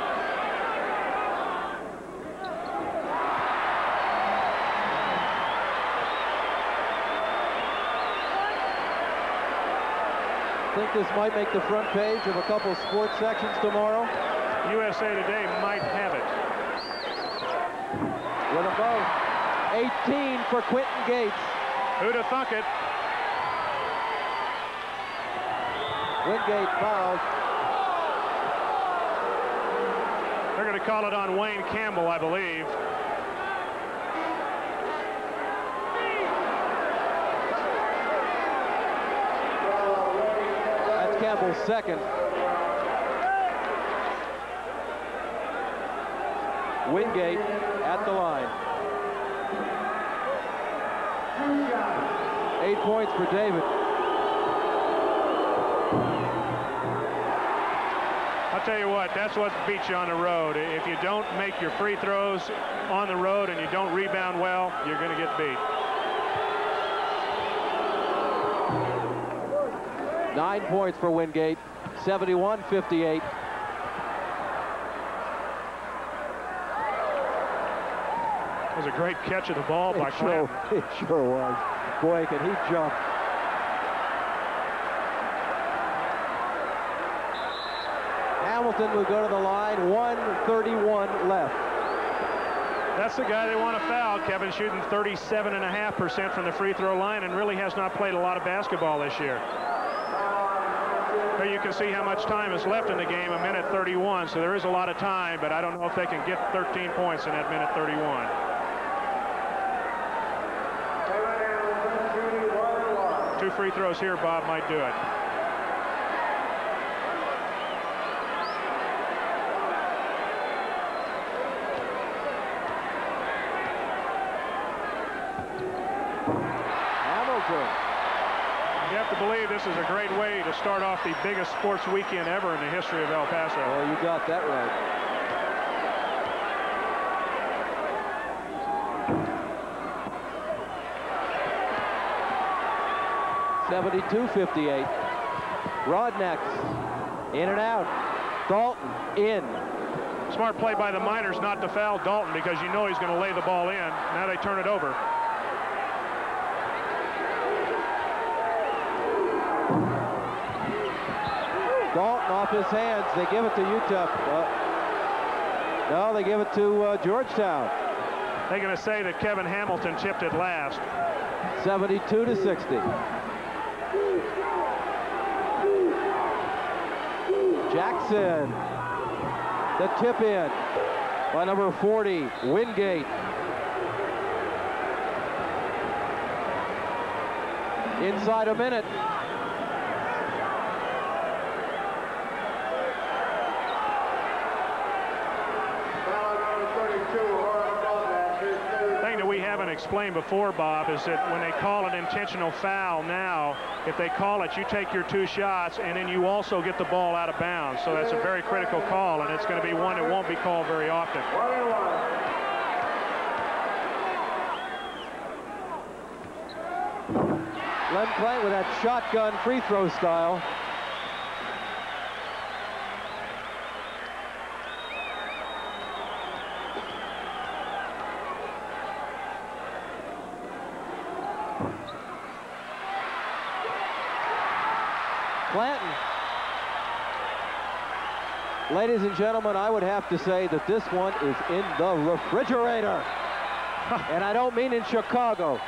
Think this might make the front page of a couple sports sections tomorrow? USA Today might have it. With them both. 18 for Quentin Gates. Who'd have thunk it? Wingate fouled. They're going to call it on Wayne Campbell, I believe. That's Campbell's second. Wingate at the line. 8 points for David. I'll tell you what, that's what beats you on the road. If you don't make your free throws on the road and you don't rebound well, you're going to get beat. 9 points for Wingate, 71-58. It was a great catch of the ball by Clanton. It sure was. Boy, can he jump. Hamilton will go to the line, 1:31 left. That's the guy they want to foul. Kevin shooting 37.5% from the free throw line and really has not played a lot of basketball this year. There you can see how much time is left in the game, 1:31, so there is a lot of time, but I don't know if they can get 13 points in that 1:31. Two free throws here, Bob might do it. You have to believe this is a great way to start off the biggest sports weekend ever in the history of El Paso. Oh, you got that right. (72-58). Broadneck's in and out. Dalton in. Smart play by the Miners not to foul Dalton because you know he's going to lay the ball in. Now they turn it over. Dalton off his hands. They give it to UTEP. No, they give it to Georgetown. They're going to say that Kevin Hamilton tipped it last. 72-60. Jackson. The tip in by number 40, Wingate. Inside a minute. Explained before, Bob, is that when they call an intentional foul now, if they call it, you take your 2 shots and then you also get the ball out of bounds. So that's a very critical call, and it's going to be one that won't be called very often. Len Clayton with that shotgun free throw style. Clanton. Ladies and gentlemen, I would have to say that this one is in the refrigerator. And I don't mean in Chicago.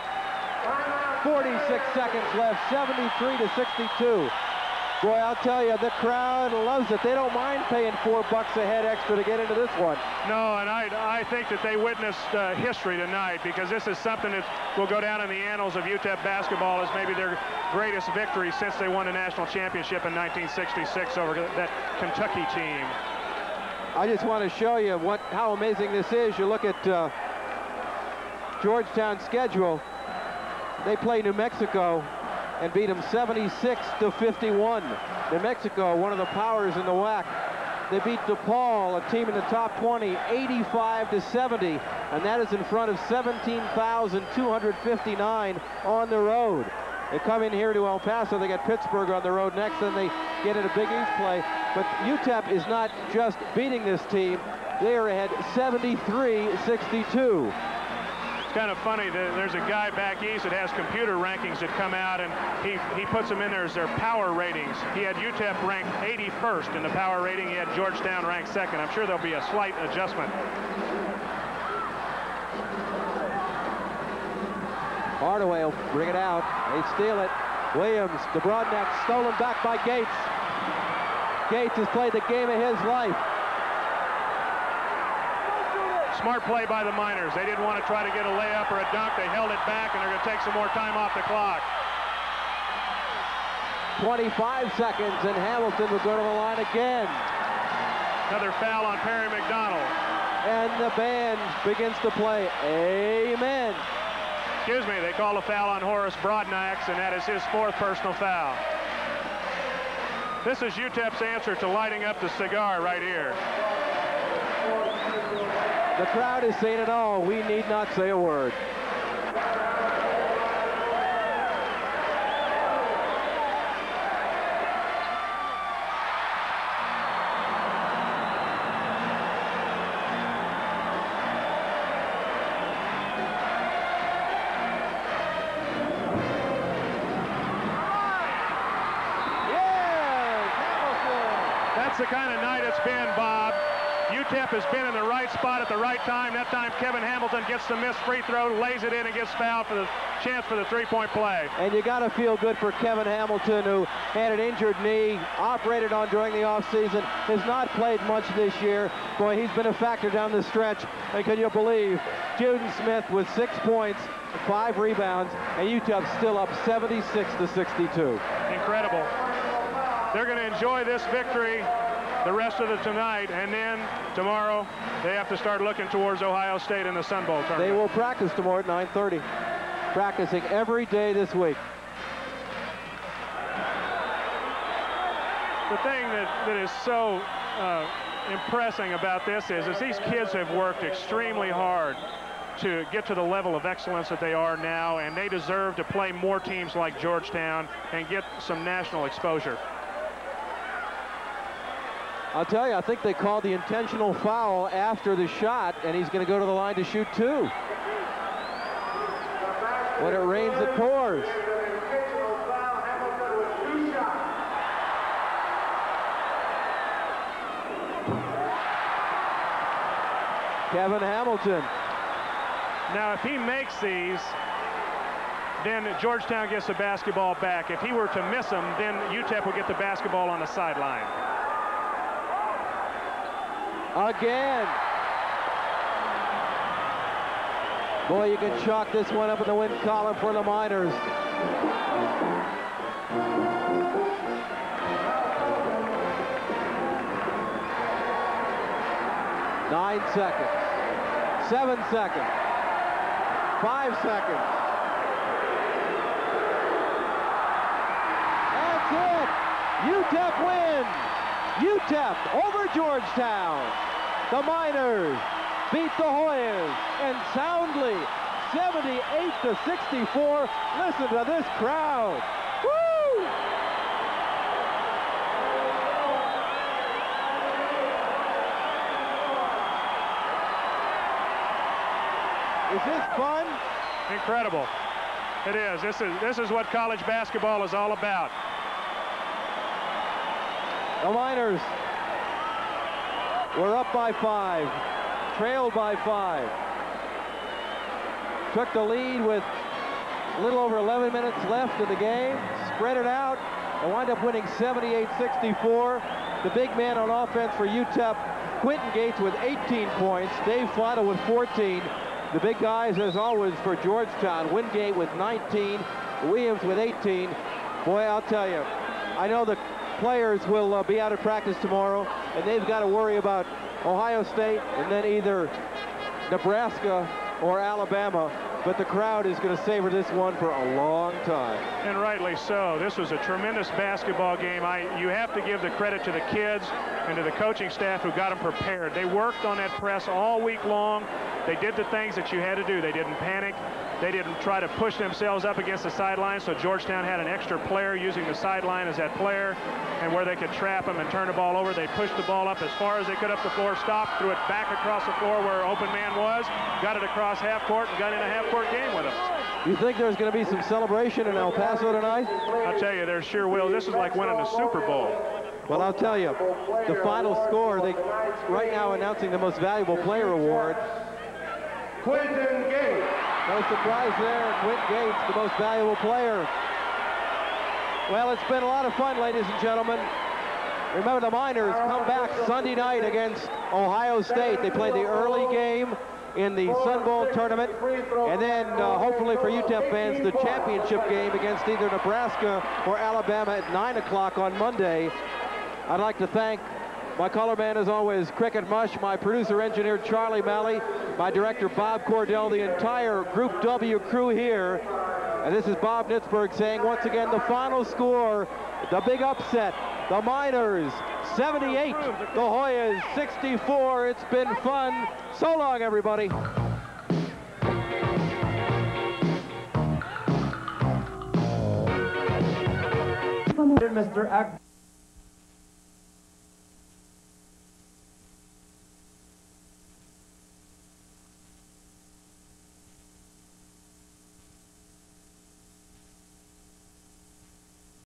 46 seconds left, 73-62. Boy, I'll tell you, the crowd loves it. They don't mind paying $4 a head extra to get into this one. No, and I think that they witnessed history tonight, because this is something that will go down in the annals of UTEP basketball as maybe their greatest victory since they won a national championship in 1966 over that Kentucky team. I just want to show you how amazing this is. You look at Georgetown's schedule. They play New Mexico and beat them 76-51. New Mexico, one of the powers in the WAC. They beat DePaul, a team in the top 20, 85-70, and that is in front of 17,259 on the road. They come in here to El Paso. They got Pittsburgh on the road next, then they get in a Big East play. But UTEP is not just beating this team. They are ahead 73-62. Kind of funny that there's a guy back east that has computer rankings that come out, and he puts them in there as their power ratings. He had UTEP ranked 81st in the power rating. He had Georgetown ranked 2nd. I'm sure there'll be a slight adjustment. Hardaway will bring it out. They steal it. Williams to Broadneck, stolen back by Gates. Gates has played the game of his life. Smart play by the Miners. They didn't want to try to get a layup or a dunk. They held it back, and they're going to take some more time off the clock. 25 seconds, and Hamilton will go to the line again. Another foul on Perry McDonald. And the band begins to play Amen. Excuse me, they call a foul on Horace Broadnax, and that is his 4th personal foul. This is UTEP's answer to lighting up the cigar right here. The crowd is saying it all. We need not say a word. That's the kind of night it's been, Bob. UTEP has been in the right spot at the right time. That time Kevin Hamilton gets the missed free throw, lays it in, and gets fouled for the chance for the three-point play. And you got to feel good for Kevin Hamilton, who had an injured knee, operated on during the offseason, has not played much this year. Boy, he's been a factor down the stretch. And can you believe, Juden Smith with 6 points, 5 rebounds, and UTEP still up 76-62. Incredible. They're going to enjoy this victory the rest of the tonight, and then tomorrow they have to start looking towards Ohio State in the Sun Bowl tournament. They will practice tomorrow at 9:30. Practicing every day this week. The thing that is so impressing about this is these kids have worked extremely hard to get to the level of excellence that they are now, and they deserve to play more teams like Georgetown and get some national exposure. I'll tell you, I think they called the intentional foul after the shot, and he's going to go to the line to shoot 2. When it rains, it pours. Kevin Hamilton. Now, if he makes these, then Georgetown gets the basketball back. If he were to miss them, then UTEP will get the basketball on the sideline. Again. Boy, you can chalk this one up in the win column for the Miners. Nine seconds. 7 seconds. 5 seconds. That's it. UTEP wins. UTEP over Georgetown. The Miners beat the Hoyas, and soundly 78-64. Listen to this crowd. Woo! Is this fun? Incredible. It is. This is what college basketball is all about. The Miners were up by 5, trailed by 5. Took the lead with a little over 11 minutes left in the game, spread it out, They wind up winning 78-64. The big man on offense for UTEP, Quentin Gates with 18 points, Dave Flato with 14. The big guys, as always, for Georgetown, Wingate with 19, Williams with 18. Boy, I'll tell you, I know the players will be out of practice tomorrow, and they've got to worry about Ohio State and then either Nebraska or Alabama, but the crowd is going to savor this one for a long time. And rightly so. This was a tremendous basketball game. You have to give the credit to the kids and to the coaching staff who got them prepared. They worked on that press all week long. They did the things that you had to do. They didn't panic. They didn't try to push themselves up against the sideline, so Georgetown had an extra player using the sideline as that player, and where they could trap them and turn the ball over, they pushed the ball up as far as they could up the floor, stopped, threw it back across the floor where open man was, got it across half court, and got in a half-court game with them. You think there's going to be some celebration in El Paso tonight? I'll tell you, there sure will. This is like winning a Super Bowl. Well, I'll tell you, the final score, they right now announcing the Most Valuable Player Award. Quentin Gates. No surprise there, Quentin Gates, the most valuable player. Well, it's been a lot of fun, ladies and gentlemen. Remember, the Miners come back Sunday night against Ohio State. They play the early game in the Sun Bowl tournament, and then hopefully for UTEP fans, the championship game against either Nebraska or Alabama at 9 o'clock on Monday. I'd like to thank my color man, as always, Cricket Musch, my producer engineer Charlie Malley, my director Bob Cordell, the entire Group W crew here. And this is Bob Nitzburg saying once again the final score, the big upset, the Miners 78, the Hoyas 64. It's been fun. So long, everybody. Mr.